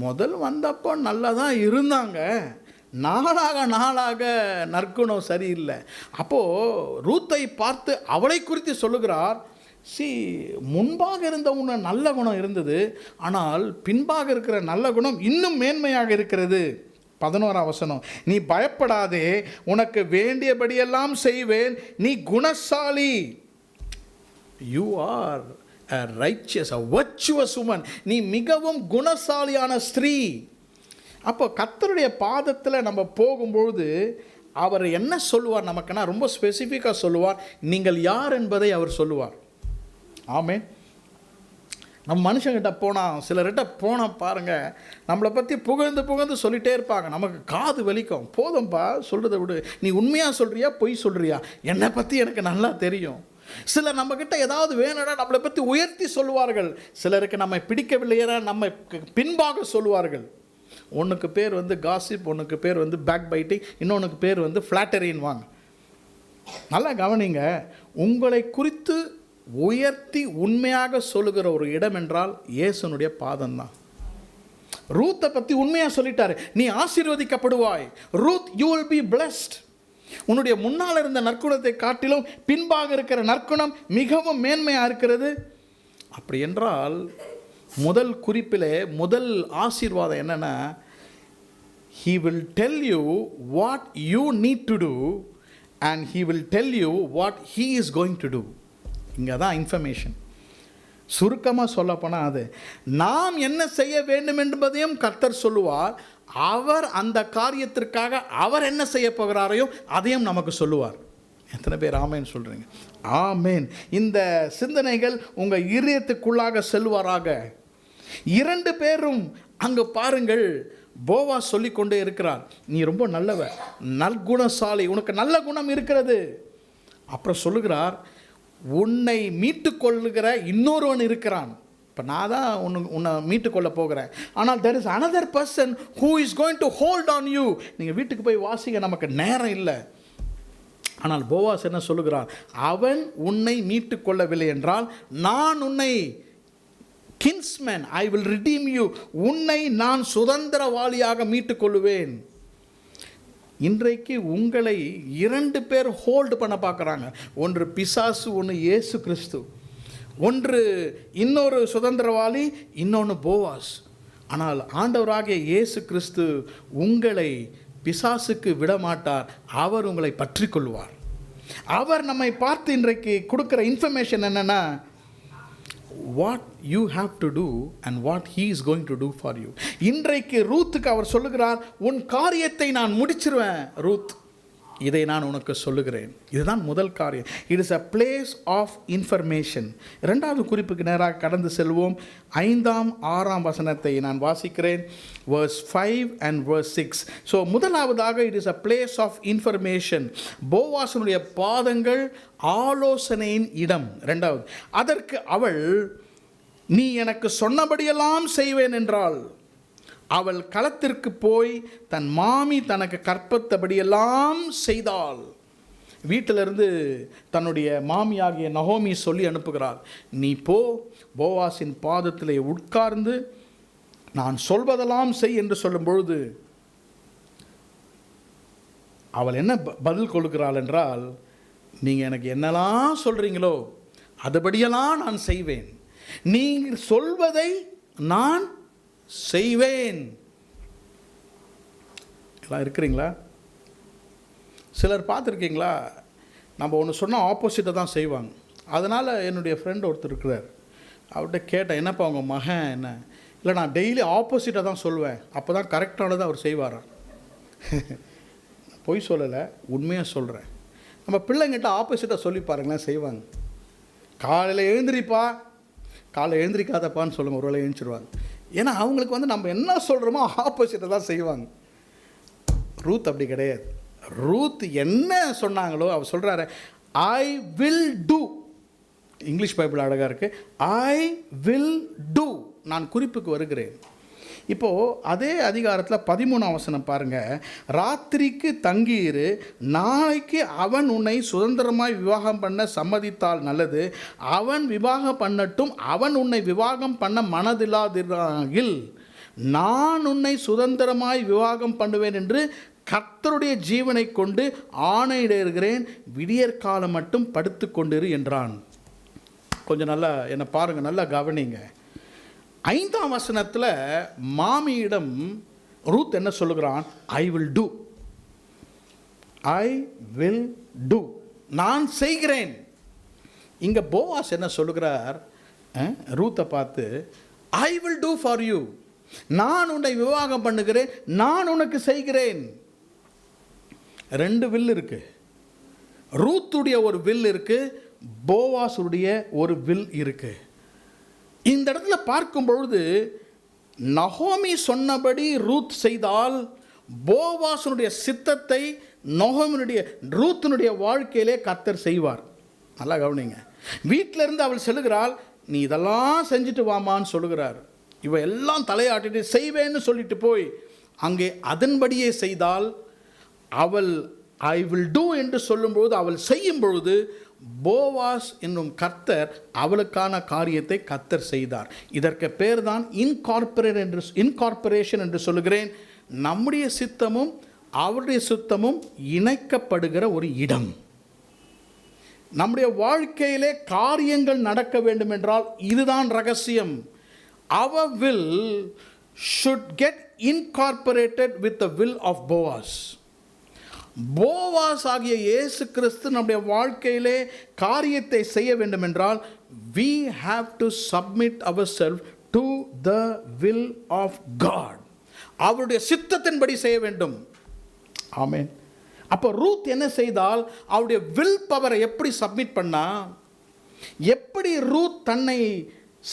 முதல் வந்தப்போ நல்லா தான் இருந்தாங்க, நாளாக நற்குணம் சரியில்லை. அப்போது ரூத்தை பார்த்து அவளை குறித்து சொல்லுகிறார், முன்பாக இருந்த உன்ன நல்ல குணம் இருந்தது, ஆனால் பின்பாக இருக்கிற நல்ல குணம் இன்னும் மேன்மையாக இருக்கிறது. 11ஆம் வசனம், நீ பயப்படாதே, உனக்கு வேண்டியபடியெல்லாம் செய்வேன், நீ குணசாலி. You are a righteous, a virtuous woman. நீ மிகவும் குணசாலியான ஸ்திரீ. அப்போ கர்த்தருடைய பாதத்தில் நம்ம போகும்பொழுது அவர் என்ன சொல்லுவார் நமக்குன்னா, ரொம்ப ஸ்பெசிஃபிக்காக சொல்லுவார். நீங்கள் யார் என்பதை அவர் சொல்லுவார். ஆமென். நம்ம மனுஷங்கிட்ட போனால், சிலர்கிட்ட போனால் பாருங்கள், நம்மளை பற்றி புகழ்ந்து சொல்லிகிட்டே இருப்பாங்க. நமக்கு காது வலிக்கும். போதும்பா சொல்கிறத விடு, நீ உண்மையாக சொல்கிறியா பொய் சொல்கிறியா? என்னை பற்றி எனக்கு நல்லா தெரியும். சிலர் நம்மக்கிட்ட ஏதாவது வேணும்னா நம்மளை பற்றி உயர்த்தி சொல்லுவார்கள். சிலருக்கு நம்ம பிடிக்கவில்லையா நம்ம பின்பாக சொல்லுவார்கள். ஒன்றுக்கு பேர் வந்து காசிப், ஒன்றுக்கு பேர் வந்து பேக் பைட்டிங், இன்னொன்றுக்கு பேர் வந்து ஃப்ளாட்டரின்னு வாங்க. நல்லா கவனிங்க. உங்களை குறித்து உயர்த்தி உண்மையாக சொல்லுகிற ஒரு இடம் என்றால் இயேசுனுடைய பாதம்தான். ரூத்தை பற்றி உண்மையாக சொல்லிட்டாரு, நீ ஆசீர்வதிக்கப்படுவாய். Ruth, you will be blessed. உன்னுடைய முன்னால் இருந்த நற்குணத்தை காட்டிலும் பின்பாக இருக்கிற நற்குணம் மிகவும் மேன்மையாக இருக்கிறது. அப்படி என்றால் முதல் குறிப்பிலே முதல் ஆசீர்வாதம் என்னென்னா, He will tell you what you need to do and He will tell you what He is going to do. இங்கே தான் இன்ஃபர்மேஷன். சுருக்கமாக சொல்லப்போனால் அது நாம் என்ன செய்ய வேண்டும் என்பதையும் கர்த்தர் சொல்லுவார். அவர் அந்த காரியத்திற்காக அவர் என்ன செய்ய போகிறாரையும் அதையும் நமக்கு சொல்லுவார். எத்தனை பேர் ஆமேன் சொல்கிறீங்க? ஆமேன். இந்த சிந்தனைகள் உங்கள் இதயத்துக்குள்ளாக செல்வாராக. 2 பேரும் அங்கே பாருங்கள், போவாஸ் சொல்லிக்கொண்டே இருக்கிறார், நீ ரொம்ப நல்லவர், நற்குணசாலி, உனக்கு நல்ல குணம் இருக்கிறது. அப்புறம் சொல்லுகிறார், உன்னை மீட்டு கொள்ளுகிற இன்னொருவன் இருக்கிறான். இப்போ நான் தான் உன்னை மீட்டுக்கொள்ள போகிறேன். ஆனால் there is another person who is going to hold on you. நீங்கள் வீட்டுக்கு போய் வாசிங்க, நமக்கு நேரம் இல்லை. ஆனால் போவாஸ் என்ன சொல்லுகிறான், அவன் உன்னை மீட்டு கொள்ளவில்லை என்றால் நான் உன்னை kinsman, I will redeem you, உன்னை நான் சுதந்திரவாளியாக மீட்டு கொள்ளுவேன். இன்றைக்கு உங்களை 2 பேர் ஹோல்டு பண்ண பார்க்குறாங்க. ஒன்று பிசாசு, ஒன்று இயேசு கிறிஸ்து. ஒன்று இன்னொரு சுதந்திரவாளி, இன்னொன்று போவாஸ். ஆனால் ஆண்டவராகிய இயேசு கிறிஸ்து உங்களை பிசாசுக்கு விடமாட்டார். அவர் உங்களை பற்றி கொள்வார். அவர் நம்மை பார்த்து இன்றைக்கு கொடுக்குற இன்ஃபர்மேஷன் என்னென்னா, what you have to do and what he is going to do for you. இன்றைக்கு ரூத்துக்கு அவர் சொல்லுகிறார், உன் காரியத்தை நான் முடிச்சிருவேன் ரூத், இதை நான் உனக்கு சொல்லுகிறேன். இதுதான் முதல் காரியம். It is a place of information. 2வது குறிப்புக்கு நேராக கடந்து செல்வோம். 5ஆம் 6ஆம் வசனத்தை நான் வாசிக்கிறேன். verse 5 and verse 6. ஸோ முதலாவதாக it is a place of information. போவாசனுடைய பாதங்கள் ஆலோசனையின் இடம். 2வது, அதற்கு அவள், நீ எனக்கு சொன்னபடியெல்லாம் செய்வேன் என்றாள். அவள் களத்திற்கு போய் தன் மாமி தனக்கு கற்பத்தபடியெல்லாம் செய்தாள். வீட்டிலிருந்து தன்னுடைய மாமியாகிய நகோமி சொல்லி அனுப்புகிறாள், நீ போ, போவாசின் பாதத்திலே உட்கார்ந்து நான் சொல்வதெல்லாம் செய் என்று சொல்லும் பொழுது அவள் என்ன பதில் கொடுக்கிறாள் என்றால், நீங்கள் எனக்கு என்னெல்லாம் சொல்கிறீங்களோ அதுபடியெல்லாம் நான் செய்வேன், நீங்கள் சொல்வதை நான் செய்வேன். எல்லாம் இருக்கிறீங்களா? சிலர் பார்த்துருக்கீங்களா, நம்ம ஒன்று சொன்னால் ஆப்போசிட்டை தான் செய்வாங்க. அதனால் என்னுடைய ஃப்ரெண்ட் ஒருத்தர் இருக்கிறார், அவர்கிட்ட கேட்டேன், என்னப்பா உங்கள் மகன் என்ன? இல்லை, நான் டெய்லி ஆப்போசிட்டை தான் சொல்லுவேன், அப்போ தான் கரெக்டானதை அவர் செய்வாராம். பொய் சொல்லலை, உண்மையாக சொல்கிறேன். நம்ம பிள்ளைங்கிட்ட ஆப்போசிட்டாக சொல்லி பாருங்களேன், செய்வாங்க. காலையில் எழுந்திரிப்பா, காலையில் எழுந்திரிக்காதப்பான்னு சொல்லுங்கள், ஒரு வேளை எழுந்திரிச்சிருவாங்க. ஏன்னா அவங்களுக்கு நம்ம என்ன சொல்கிறோமோ ஆப்போசிட்டை தான் செய்வாங்க. ரூத் அப்படி கிடையாது. ரூத் என்ன சொன்னாங்களோ அவர் சொல்கிறாரு, I will do. English Bible அழகாக இருக்குது, ஐ வில் டூ. நான் குறிப்புக்கு வருகிறேன். இப்போது அதே அதிகாரத்தில் 13ஆம் வசனம் பாருங்கள். ராத்திரிக்கு தங்கியிரு, நாளைக்கு அவன் உன்னை சுதந்திரமாய் விவாகம் பண்ண சம்மதித்தால் நல்லது, அவன் விவாகம் பண்ணட்டும், அவன் உன்னை விவாகம் பண்ண மனதில்லாதிராகில் நான் உன்னை சுதந்திரமாய் விவாகம் பண்ணுவேன் என்று கர்த்தருடைய ஜீவனை கொண்டு ஆணையிடுகிறேன், விடியற்காலம் மட்டும் படுத்து கொண்டிரு என்றான். கொஞ்சம் நல்லா என்னை பாருங்கள், நல்லா கவனிங்க. 5ஆம் வசனத்தில் மாமியிடம் ரூத் என்ன சொல்லுகிறான், I will do, I will do, நான் செய்கிறேன். இங்கே போவாஸ் என்ன சொல்லுகிறார், ரூத்தை பார்த்து, I will do for you, நான் உன்னை விவாகம் பண்ணுகிறேன், நான் உனக்கு செய்கிறேன். 2 வில் இருக்கு. ரூத்துடைய ஒரு வில் இருக்கு, போவாசுடைய ஒரு வில் இருக்கு. இந்த இடத்துல பார்க்கும் பொழுது நகோமி சொன்னபடி ரூத் செய்தால் போவாசனுடைய சித்தத்தை ரூத்தினுடைய வாழ்க்கையிலே கர்த்தர் செய்வார். நல்லா கவனிங்க. வீட்டில் இருந்து அவள் சொல்லுகிறாள், நீ இதெல்லாம் செஞ்சுட்டு வாமான்னு சொல்லுகிறார். இவ எல்லாம் தலையாட்டிட்டு செய்வேன்னு சொல்லிட்டு போய் அங்கே அதன்படியே செய்தால், அவள் ஐ வில் டூ என்று சொல்லும்பொழுது, அவள் செய்யும் பொழுது போவாஸ் என்னும் கர்த்தர் அவளுக்கான காரியத்தை கர்த்தர் செய்தார். இதற்கு பேர் தான் இன்கார்பரேஷன் என்று சொல்லுகிறேன். நம்முடைய சித்தமும் அவருடைய சித்தமும் இணைக்கப்படுகிற ஒரு இடம். நம்முடைய வாழ்க்கையிலே காரியங்கள் நடக்க வேண்டும் என்றால் இதுதான் ரகசியம். Our will should get incorporated with the will of Boaz. Boaz ஆகிய இயேசு கிறிஸ்து நம்முடைய வாழ்க்கையிலே காரியத்தை செய்ய வேண்டும் என்றால் we have to submit ourselves to the will of God. அவருடைய சித்தத்தின்படி செய்ய வேண்டும். ஆமென். அப்போ ரூத் என்ன செய்தால், அவருடைய வில் பவரை எப்படி சப்மிட் பண்ணா, எப்படி ரூத் தன்னை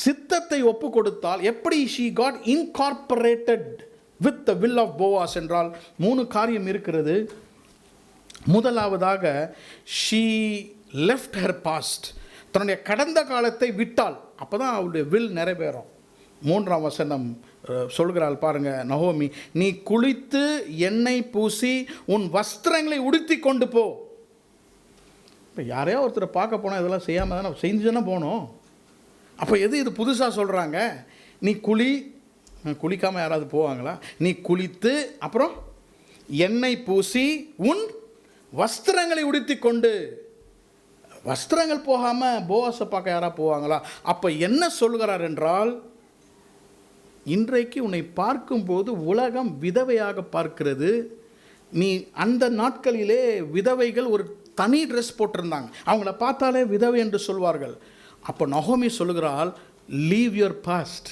சித்தத்தை ஒப்பு கொடுத்தால், எப்படி she got incorporated with the will of Boaz என்றால் 3 காரியம் இருக்கிறது. முதலாவதாக she left her past, தன்னுடைய கடந்த காலத்தை விட்டால், அப்பதான் அவருடைய வில் நிறைவேறும். 3ஆம் வசனம் சொல்கிறாள் பாருங்க, நகோமி, நீ குளித்து எண்ணெய் பூசி உன் வஸ்திரங்களை உடுத்தி கொண்டு போ. இப்போ யாரையோ ஒருத்தரை பார்க்க போனால் இதெல்லாம் செய்யாமல் தானே செஞ்சுதானே போகணும். அப்போ இது புதுசாக சொல்கிறாங்க, நீ குளிக்காமல் யாராவது போவாங்களா? நீ குளித்து அப்புறம் எண்ணெய் பூசி உன் வஸ்திரங்களை உடுத்தி கொண்டு. வஸ்திரங்கள் போகாமல் போவாஸை பார்க்க யாராவது போவாங்களா? அப்போ என்ன சொல்கிறார் என்றால், இன்றைக்கு உன்னை பார்க்கும்போது உலகம் விதவையாக பார்க்கிறது. நீ அந்த நாட்களிலே விதவைகள் ஒரு தனி ட்ரெஸ் போட்டிருந்தாங்க, அவங்கள பார்த்தாலே விதவை என்று சொல்வார்கள். அப்போ நகோமி சொல்கிறாள், லீவ் யுவர் பாஸ்ட்.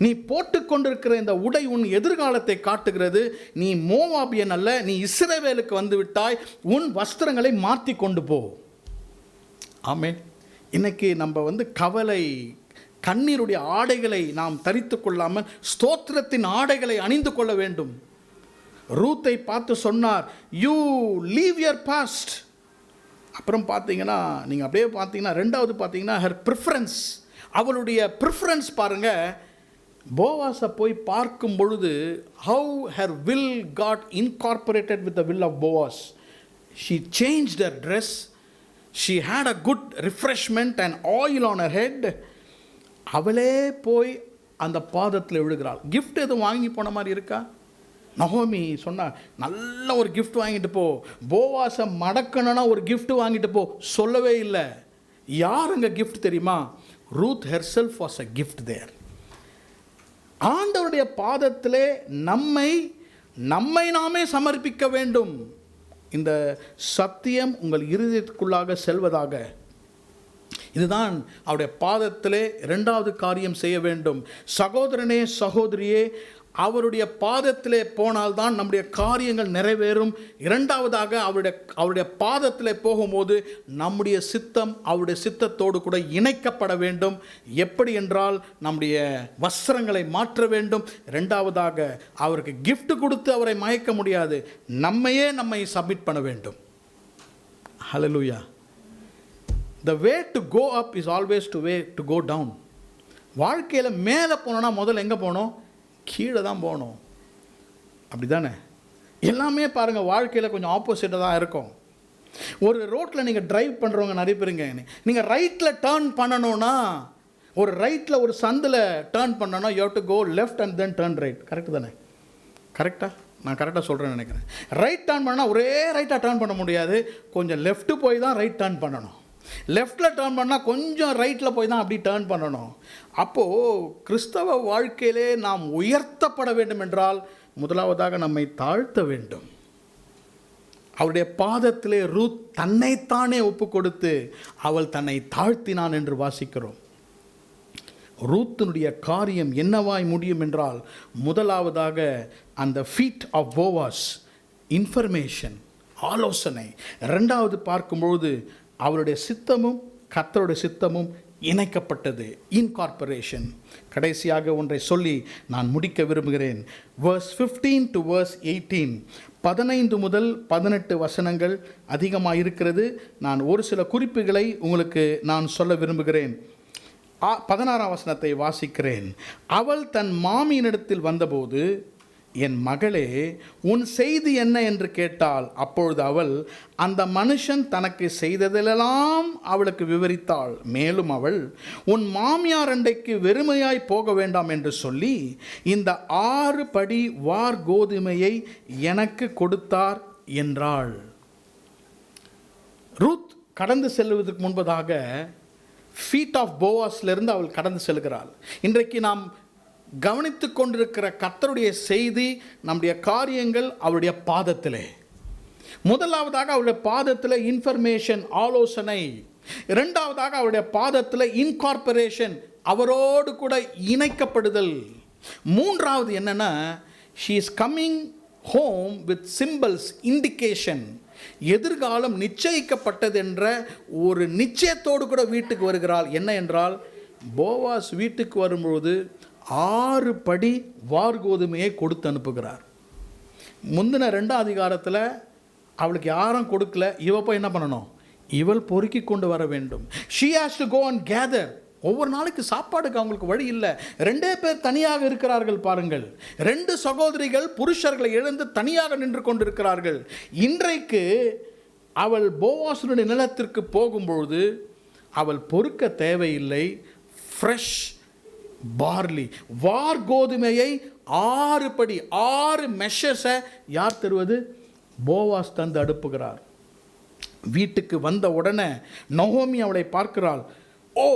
நீ போட்டுக்கொண்டிருக்கிற இந்த உடை உன் எதிர்காலத்தை காட்டுகிறது. நீ மோவாபியன் அல்ல, நீ இஸ்ரவேலுக்கு வந்து விட்டாய். உன் வஸ்திரங்களை மாற்றி கொண்டு போ. ஆமென். இன்னைக்கு நம்ம கவலை, கண்ணீருடைய ஆடைகளை நாம் தரித்து கொள்ளாமல் ஸ்தோத்திரத்தின் ஆடைகளை அணிந்து கொள்ள வேண்டும். ரூத்தை பார்த்து சொன்னார், யூ லீவ் யுவர் பாஸ்ட். அப்புறம் பார்த்தீங்கன்னா, நீங்கள் அப்படியே பார்த்தீங்கன்னா, ரெண்டாவது பார்த்தீங்கன்னா ஹர் ப்ரிஃபரன்ஸ், அவளுடைய ப்ரிஃபரன்ஸ் பாருங்க. போவாஸை போய் பார்க்கும் பொழுது how her will got incorporated with the will of Boaz. She changed her dress, she had a good refreshment and oil on her head. அவளே போய் அந்த பாதத்தில் விழுகிறாள். கிஃப்ட் எதுவும் வாங்கி போன மாதிரி இருக்கா? நகோமி சொன்னா, நல்ல ஒரு கிஃப்ட் வாங்கிட்டு போ. போவாஸை மடக்கணும்னா ஒரு கிஃப்ட் வாங்கிட்டு போ சொல்லவே இல்லை. யாருங்க கிஃப்ட் தெரியுமா? Ruth herself was a gift there. ஆண்டவருடைய பாதத்திலே நம்மை நாமே சமர்ப்பிக்க வேண்டும். இந்த சத்தியம் உங்கள் இருதயத்துக்குள்ளாக செல்வதாக. இதுதான் அவருடைய பாதத்திலே இரண்டாவது காரியம் செய்ய வேண்டும். சகோதரனே, சகோதரியே, அவருடைய பாதத்திலே போனால்தான் நம்முடைய காரியங்கள் நிறைவேறும். இரண்டாவதாக அவருடைய பாதத்திலே போகும்போது நம்முடைய சித்தம் அவருடைய சித்தத்தோடு கூட இணைக்கப்பட வேண்டும். எப்படி என்றால், நம்முடைய வஸ்திரங்களை மாற்ற வேண்டும். இரண்டாவதாக அவருக்கு கிஃப்ட் கொடுத்து அவரை மயக்க முடியாது, நம்மை சப்மிட் பண்ண வேண்டும். ஹல்லேலூயா. The way to go up is always the way to go down. வாழ்க்கையில் மேலே போனோன்னா முதல்ல எங்கே போகணும்? கீழே தான் போகணும். அப்படி தானே? எல்லாமே பாருங்கள், வாழ்க்கையில் கொஞ்சம் ஆப்போசிட்டாக தான் இருக்கும். ஒரு ரோட்டில் நீங்கள் ட்ரைவ் பண்ணுறவங்க நிறைய பேருங்க, நீங்கள் ரைட்டில் டேர்ன் பண்ணணும்னா, ஒரு ரைட்டில் ஒரு சந்தில் டேர்ன் பண்ணணும்னா you have to go left and then turn right. Correct தானே? கரெக்டாக நான் கரெக்டாக சொல்கிறேன்னு நினைக்கிறேன். ரைட் டேர்ன் பண்ணால் ஒரே ரைட்டாக டேர்ன் பண்ண முடியாது, கொஞ்சம் லெஃப்ட்டு போய் தான் ரைட் டேர்ன் பண்ணணும். லெஃப்டில் டேர்ன் பண்ணால் கொஞ்சம் ரைட்டில் போய் தான் அப்படி டேர்ன் பண்ணணும். அப்போது கிறிஸ்தவ வாழ்க்கையிலே நாம் உயர்த்தப்பட வேண்டும் என்றால் முதலாவதாக நம்மை தாழ்த்த வேண்டும். அவருடைய பாதத்திலே ரூத் தன்னைத்தானே ஒப்பு கொடுத்து அவள் தன்னை தாழ்த்தினான் என்று வாசிக்கிறோம். ரூத்தினுடைய காரியம் என்னவாய் முடியும் என்றால், முதலாவதாக அந்த ஃபீட் ஆஃப் போவாஸ் இன்ஃபர்மேஷன், ஆலோசனை. ரெண்டாவது பார்க்கும்பொழுது அவருடைய சித்தமும் கர்த்தருடைய சித்தமும் இணைக்கப்பட்டது, இன்கார்பரேஷன். கடைசியாக ஒன்றை சொல்லி நான் முடிக்க விரும்புகிறேன். verse 15 to verse 18, 15 முதல் 18 வசனங்கள் அதிகமாக இருக்கிறது. நான் ஒரு சில குறிப்புகளை உங்களுக்கு நான் சொல்ல விரும்புகிறேன். 16ஆம் வசனத்தை வாசிக்கிறேன். அவள் தன் மாமியினிடத்தில் வந்தபோது என் மகளே, உன் செய்தி என்ன என்று கேட்டாள். அப்பொழுது அவள் அந்த மனுஷன் தனக்கு செய்ததெல்லாம் அவளுக்கு விவரித்தாள். மேலும் அவள், உன் மாமியார் அண்டைக்கு வெறுமையாய் போக வேண்டாம் என்று சொல்லி இந்த 6 படி வார் கோதுமையை எனக்கு கொடுத்தார் என்றாள். ரூத் கடந்து செல்வதற்கு முன்பதாக ஃபீட் ஆஃப் போவாஸ்லிருந்து அவள் கடந்து செல்கிறாள். இன்றைக்கு நாம் கவனித்து கொண்டிருக்கிற கர்த்தருடைய செய்தி, நம்முடைய காரியங்கள் அவருடைய பாதத்திலே. முதலாவதாக அவருடைய பாதத்தில் இன்ஃபர்மேஷன், ஆலோசனை. இரண்டாவதாக அவருடைய பாதத்தில் இன்கார்பரேஷன், அவரோடு கூட இணைக்கப்படுதல். மூன்றாவது என்னன்னா, she is coming home with symbols, indication. எதிர்காலம் நிச்சயிக்கப்பட்டது என்ற ஒரு நிச்சயத்தோடு கூட வீட்டுக்கு வருகிறாள். என்ன என்றால், போவாஸ் வீட்டுக்கு வரும்பொழுது 6 படி வார் கோதுமையை கொடுத்து அனுப்புகிறார். முந்தின 2ஆம் அதிகாரத்தில் அவளுக்கு யாரும் கொடுக்கல. இவ போய் என்ன பண்ணணும்? இவள் பொறுக்கி கொண்டு வர வேண்டும். she has to go and gather. ஒவ்வொரு நாளைக்கு சாப்பாடுக்கு அவங்களுக்கு வழி இல்லை. 2 பேர் தனியாக இருக்கிறார்கள் பாருங்கள். 2 சகோதரிகள் புருஷர்களை இழந்து தனியாக நின்று கொண்டிருக்கிறார்கள். இன்றைக்கு அவள் போவாசுடைய நிலத்திற்கு போகும்பொழுது அவள் பொறுக்க தேவையில்லை. ஃப்ரெஷ் பார்லி, வார் கோதுமையை 6 படி, 6 மெஷர்ஸை யார் தருவது? போவாஸ் தந்து அனுப்புகிறார். வீட்டுக்கு வந்த உடனே நகோமி அவளை பார்க்கிறாள். ஓ,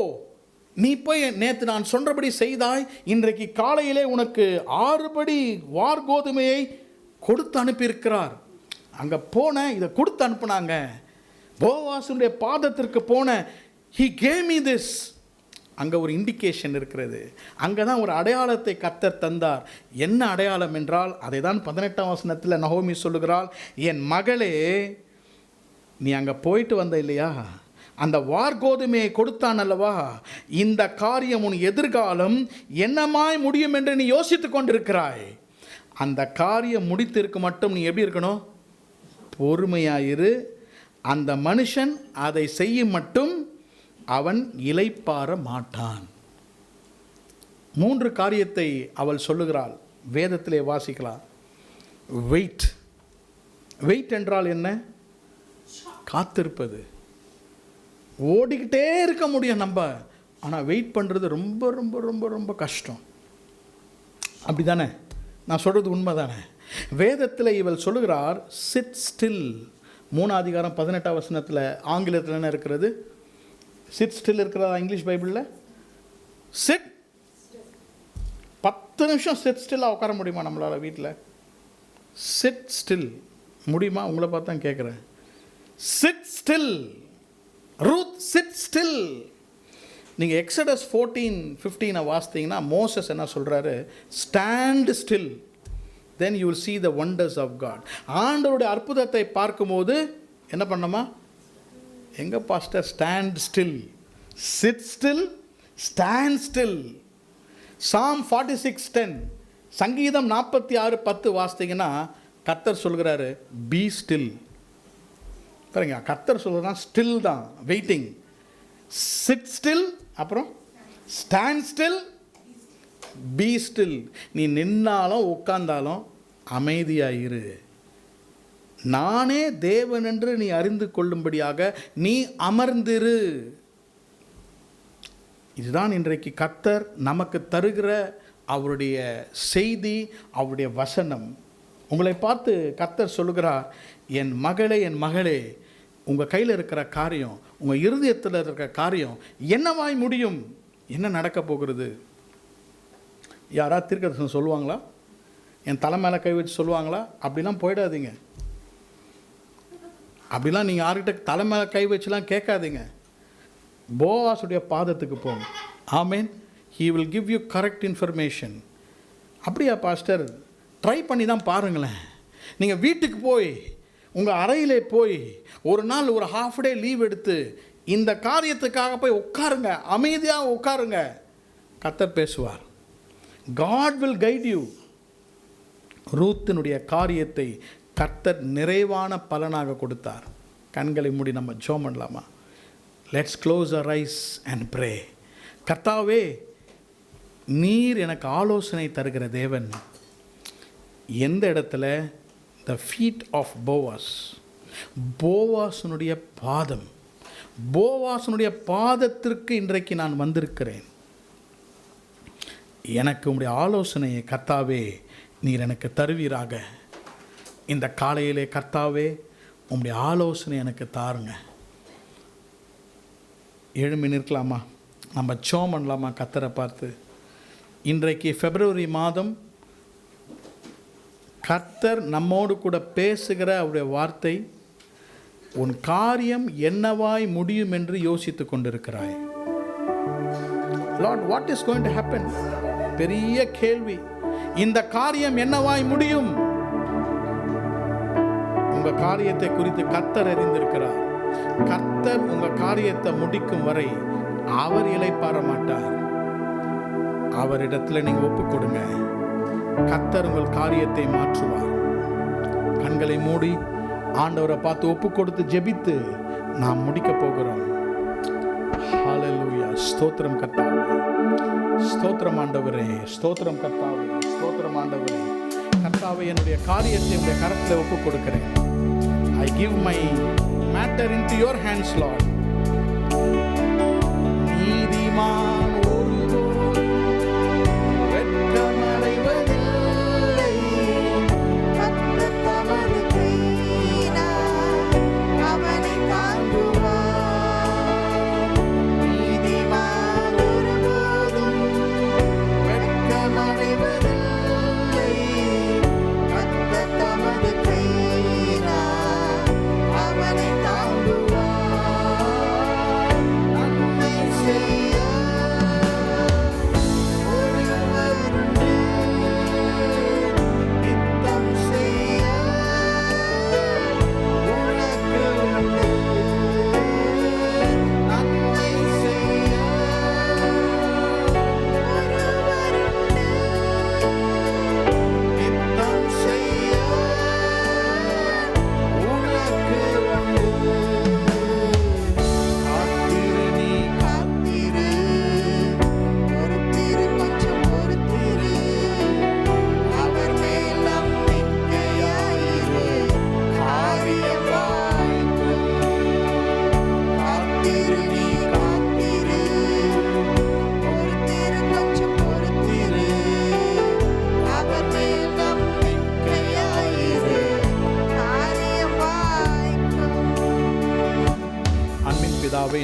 நீ போய் நேற்று நான் சொன்னபடி செய்தாய், இன்றைக்கு காலையிலே உனக்கு 6 படி வார் கோதுமையை கொடுத்து அனுப்பியிருக்கிறார். அங்கே போன இதை கொடுத்து அனுப்புனாங்க. போவாசுடைய பாதத்திற்கு போன, he gave me this. அங்கே ஒரு இண்டிகேஷன் இருக்கிறது. அங்கே தான் ஒரு அடையாளத்தை கர்த்தர் தந்தார். என்ன அடையாளம் என்றால், அதை தான் 18ஆம் வசனத்தில் நகோமி சொல்லுகிறாள், என் மகளே, நீ அங்கே போயிட்டு வந்த இல்லையா, அந்த வார் கோதுமையை கொடுத்தான் அல்லவா, இந்த காரியம் உன் எதிர்காலம் என்னமாய் முடியும் என்று நீ யோசித்து கொண்டிருக்கிறாய். அந்த காரியம் முடித்திருக்கு மட்டும் நீ எப்படி இருக்கணும்? பொறுமையாயிரு. அந்த மனுஷன் அதை செய்யும் மட்டும் அவன் இளைப்பாற மாட்டான். 3 காரியத்தை அவள் சொல்லுகிறாள். வேதத்திலே வாசிக்கலாம். வெயிட். வெயிட் என்றால் என்ன? காத்திருப்பது. ஓடிக்கிட்டே இருக்க முடியும் நம்ம, ஆனால் வெயிட் பண்ணுறது ரொம்ப ரொம்ப ரொம்ப ரொம்ப கஷ்டம். அப்படி தானே? நான் சொல்கிறது உண்மை தானே? வேதத்தில் இவள் சொல்லுகிறார், சிட் ஸ்டில். 3ஆம் அதிகாரம் 18ஆம் வசனத்தில் ஆங்கிலத்தில் என்ன இருக்கிறது? சிட் ஸ்டில் இருக்கிறதா இங்கிலீஷ் பைபிளில்? சிட். 10 நிமிஷம் சிட் ஸ்டில்லாக உட்கார முடியுமா நம்மளால் வீட்டில்? சிட் ஸ்டில் முடியுமா? உங்களை பார்த்து தான் கேட்குறேன். Sit still. Ruth sit still. நீங்கள் எக்ஸடஸ் 14:15 வாசித்தீங்கன்னா மோசஸ் என்ன சொல்கிறாரு? Stand still, then you will see the wonders of God. ஆண்டவருடைய அற்புதத்தை பார்க்கும்போது என்ன பண்ணணுமா? எங்கே pastor? Stand still, sit still, stand still. Psalm 46:10, சங்கீதம் 46:10 வாசித்தீங்கன்னா கர்த்தர் சொல்கிறாரு, பி ஸ்டில். பாருங்க, கர்த்தர் சொல்கிறதா ஸ்டில் தான், வெயிட்டிங். சிட் ஸ்டில், அப்புறம் ஸ்டாண்ட் ஸ்டில், பி ஸ்டில். நீ நின்னாலும் உட்கார்ந்தாலும் அமைதியாயிரு. நானே தேவன் என்று நீ அறிந்து கொள்ளும்படியாக நீ அமர்ந்திரு. இதுதான் இன்றைக்கு கர்த்தர் நமக்கு தருகிற அவருடைய செய்தி, அவருடைய வசனம். உங்களை பார்த்து கர்த்தர் சொல்லுகிறார், என் மகளே, என் மகளே, உங்கள் கையில் இருக்கிற காரியம், உங்கள் இருதயத்தில் இருக்கிற காரியம் என்னவாய் முடியும்? என்ன நடக்க போகிறது? யாராவது தீர்க்கதரிசனம் சொல்லுவாங்களா? என் தலை மேலே கை வச்சு சொல்லுவாங்களா? அப்படிலாம் போயிடாதீங்க. அப்படிலாம் நீங்கள் யார்கிட்ட தலை மேலே கை வச்சுலாம் கேட்காதீங்க. போவாசுடைய பாதத்துக்கு போங்க. ஆமேன். He will give you correct information. அப்படியா பாஸ்டர்? ட்ரை பண்ணி தான் பாருங்களேன். நீங்கள் வீட்டுக்கு போய் உங்கள் அறையிலே போய் ஒரு நாள் ஒரு ஹாஃப் டே லீவ் எடுத்து இந்த காரியத்துக்காக போய் உட்காருங்க, அமைதியாக உட்காருங்க. கர்த்தர் பேசுவார். God will guide you. ரூத்தினுடைய காரியத்தை கர்த்தர் நிறைவான பலனாக கொடுத்தார். கண்களை மூடி நம்ம ஜெபம் பண்ணலாமா? Let's close our eyes and pray. கர்த்தாவே, நீர் எனக்கு ஆலோசனை தருகிற தேவன். எந்த இடத்துல? The feet of Boaz. போவாசனுடைய பாதம். போவாசனுடைய பாதத்திற்கு இன்றைக்கு நான் வந்திருக்கிறேன். எனக்கு உம்முடைய ஆலோசனையை கர்த்தாவே நீர் எனக்கு தருவீராக. இந்த காலையிலே கர்த்தாவே உம்முடைய ஆலோசனை எனக்கு தாருங்க. எழும்பி நிற்கலாமா? நம்ம ஜெபம் பண்ணலாமா? கர்த்தரை பார்த்து இன்றைக்கு பிப்ரவரி மாதம் கர்த்தர் நம்மோடு கூட பேசுகிற அவருடைய வார்த்தை, உன் காரியம் என்னவாய் முடியும் என்று யோசித்து கொண்டிருக்கிறாய். Lord, what is going to happen? பெரிய கேள்வி. இந்த காரியம் என்னவாய் முடியும்? உங்க காரியத்தை குறித்து கர்த்தர் அறிந்திருக்கிறார். கர்த்தர் உங்க காரியத்தை முடிக்கும் வரை அவர் இளைப்பாற மாட்டார். அவரிடத்துல நீங்க ஒப்பு கொடுங்க. கர்த்தர் உங்கள் காரியத்தை மாற்றுவார். கண்களை மூடி ஆண்டவரை பார்த்து ஒப்பு கொடுத்து ஜெபித்து நாம் முடிக்க போகிறோம். ஹல்லேலூயா. ஸ்தோத்திரம் கர்த்தாவே, ஸ்தோத்திரம் ஆண்டவரே, ஸ்தோத்திரம் கர்த்தாவே, ஸ்தோத்திரம் ஆண்டவரே. கர்த்தாவே, என்னுடைய காரியத்தை உடைய கரத்தில் ஒப்பு கொடுக்கிறேன். I give my matter into your hands, Lord. நீதிமான்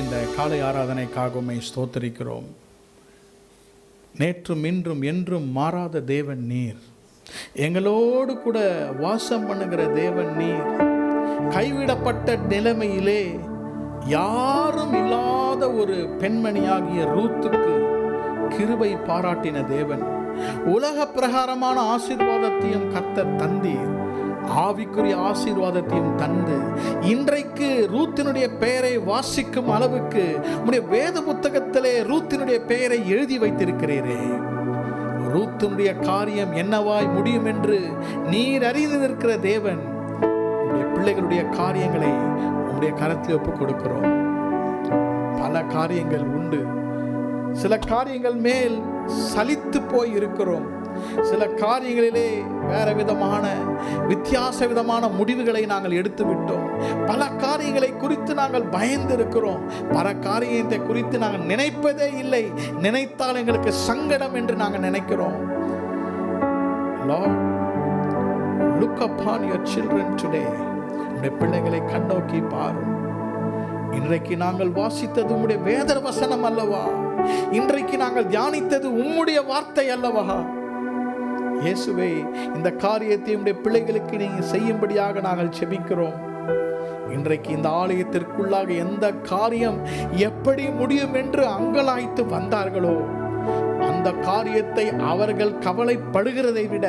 இந்த காலை ஆராதனைக்காக உம்மை ஸ்தோத்திரிக்கிறோம். நேற்றும் இன்றும் என்றும் மாறாத தேவன் நீர். எங்களோடு கூட வாசம் பண்ணுகிற தேவன் நீர். கைவிடப்பட்ட நிலைமையிலே யாரும் இல்லாத ஒரு பெண்மணியாகிய ரூத்துக்கு கிருபை பாராட்டின தேவன். உலக பிரகாரமான ஆசீர்வாதத்தையும் கர்த்தர் தந்தீர். ஆவிக்குரிய ஆசீர்வாதத்தையும் தந்து இன்றைக்கு ரூத்தினுடைய பெயரை வாசிக்கும் அளவுக்கு உம்முடைய வேத புத்தகத்திலே ரூத்தினுடைய பெயரை எழுதி வைத்திருக்கிறீரே. ரூத்தினுடைய காரியம் என்னவாய் முடியும் என்று நீர் அறிந்து நிற்கிற தேவன். உம்முடைய பிள்ளைகளுடைய காரியங்களை உம்முடைய கரத்தில் ஒப்புக் கொடுக்கிறோம். பல காரியங்கள் உண்டு. சில காரியங்கள் மேல் சலித்து போய் இருக்கிறோம். சில காரியங்களிலே வேற விதமான வித்தியாச விதமான முடிவுகளை நாங்கள் எடுத்து விட்டோம். பல காரியங்களை குறித்து நாங்கள் பயந்து இருக்கிறோம். பல காரியத்தை குறித்து நாங்கள் நினைப்பதே இல்லை. நினைத்தால் எங்களுக்கு சங்கடம் என்று நாங்கள் நினைக்கிறோம். Lord, look upon your children today. உம்முடைய பிள்ளைகளை கண்ணோக்கி பாரும். இன்றைக்கு நாங்கள் வாசித்தது உம்முடைய வேத வசனம் அல்லவா? இன்றைக்கு நாங்கள் தியானித்தது உம்முடைய வார்த்தை அல்லவா? இயேசுவே, இந்த காரியத்தை உம்முடைய பிள்ளைகளுக்கு நீங்க செய்யும்படியாக நாங்கள் செபிக்கிறோம். இன்றைக்கு இந்த ஆலயத்திற்குள்ளாக எந்த காரியம் எப்படி முடியும் என்று அங்கலாய்த்து வந்தார்களோ அந்த காரியத்தை அவர்கள் கவலைப்படுகிறதை விட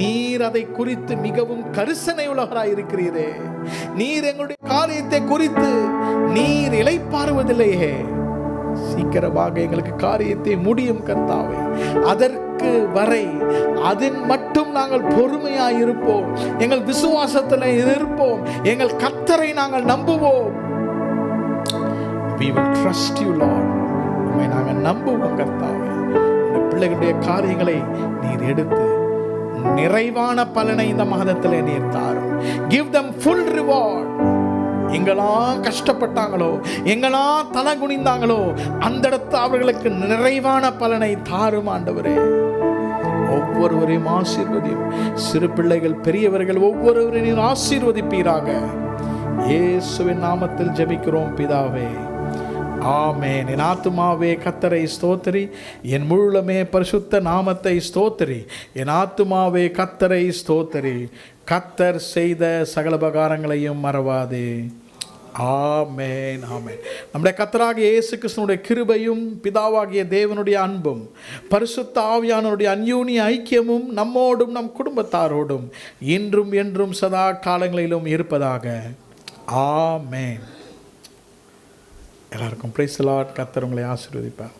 நீர் அதை குறித்து மிகவும் கரிசனை உள்ளவராய் இருக்கிறீரே. நீர் எங்களுடைய காரியத்தை குறித்து நீர் இளைப்பாறுவதில்லையே. சீக்கிரமாக எங்களுக்கு காரியத்தை முடியும் கர்த்தாவே. அதற்கு வரை அதில் மட்டும் நாங்கள் பொறுமையாய் இருப்போம். எங்கள் விசுவாசத்தில் இருப்போம். எங்கள் கர்த்தரை நாங்கள் நம்புவோம். We will trust you, Lord. உம்மை நாங்கள் நம்புவோம் கர்த்தாவே. இந்த பிள்ளைகளுடைய காரியங்களை நீர் எடுத்து நிறைவான பலனை இந்த மாதத்தில் நீர் தாரும். Give them full reward. எங்கெல்லாம் கஷ்டப்பட்டாங்களோ, எங்கெல்லாம் தலை குனிந்தாங்களோ, அந்த இடத்து அவர்களுக்கு நிறைவான பலனை தாரும் ஆண்டவரே. ஒவ்வொருவரையும் ஆசீர்வதியும். சிறு பிள்ளைகள், பெரியவர்கள் ஒவ்வொருவரையும் ஆசீர்வதிப்பீராக. இயேசுவின் நாமத்தில் ஜெபிக்கிறோம் பிதாவே, ஆமென். என் ஆத்துமாவே கர்த்தரை ஸ்தோத்திரி, என் முழுமே பரிசுத்த நாமத்தை ஸ்தோத்திரி. என் ஆத்துமாவே கர்த்தரை ஸ்தோத்திரி, கர்த்தர் செய்த சகல உபகாரங்களையும் மறவாதே. ஆமென், ஆமென். நம்முடைய கர்த்தராகிய இயேசு கிறிஸ்துவினுடைய கிருபையும் பிதாவாகிய தேவனுடைய அன்பும் பரிசுத்த ஆவியானவருடைய அந்யோன்ய ஐக்கியமும் நம்மோடும் நம் குடும்பத்தாரோடும் இன்றும் என்றும் சதா காலங்களிலும் இருப்பதாக. ஆமென். எல்லாருக்கும் பிரைஸ் தி லார்ட். கர்த்தர் உங்களை ஆசீர்வதிப்பார்.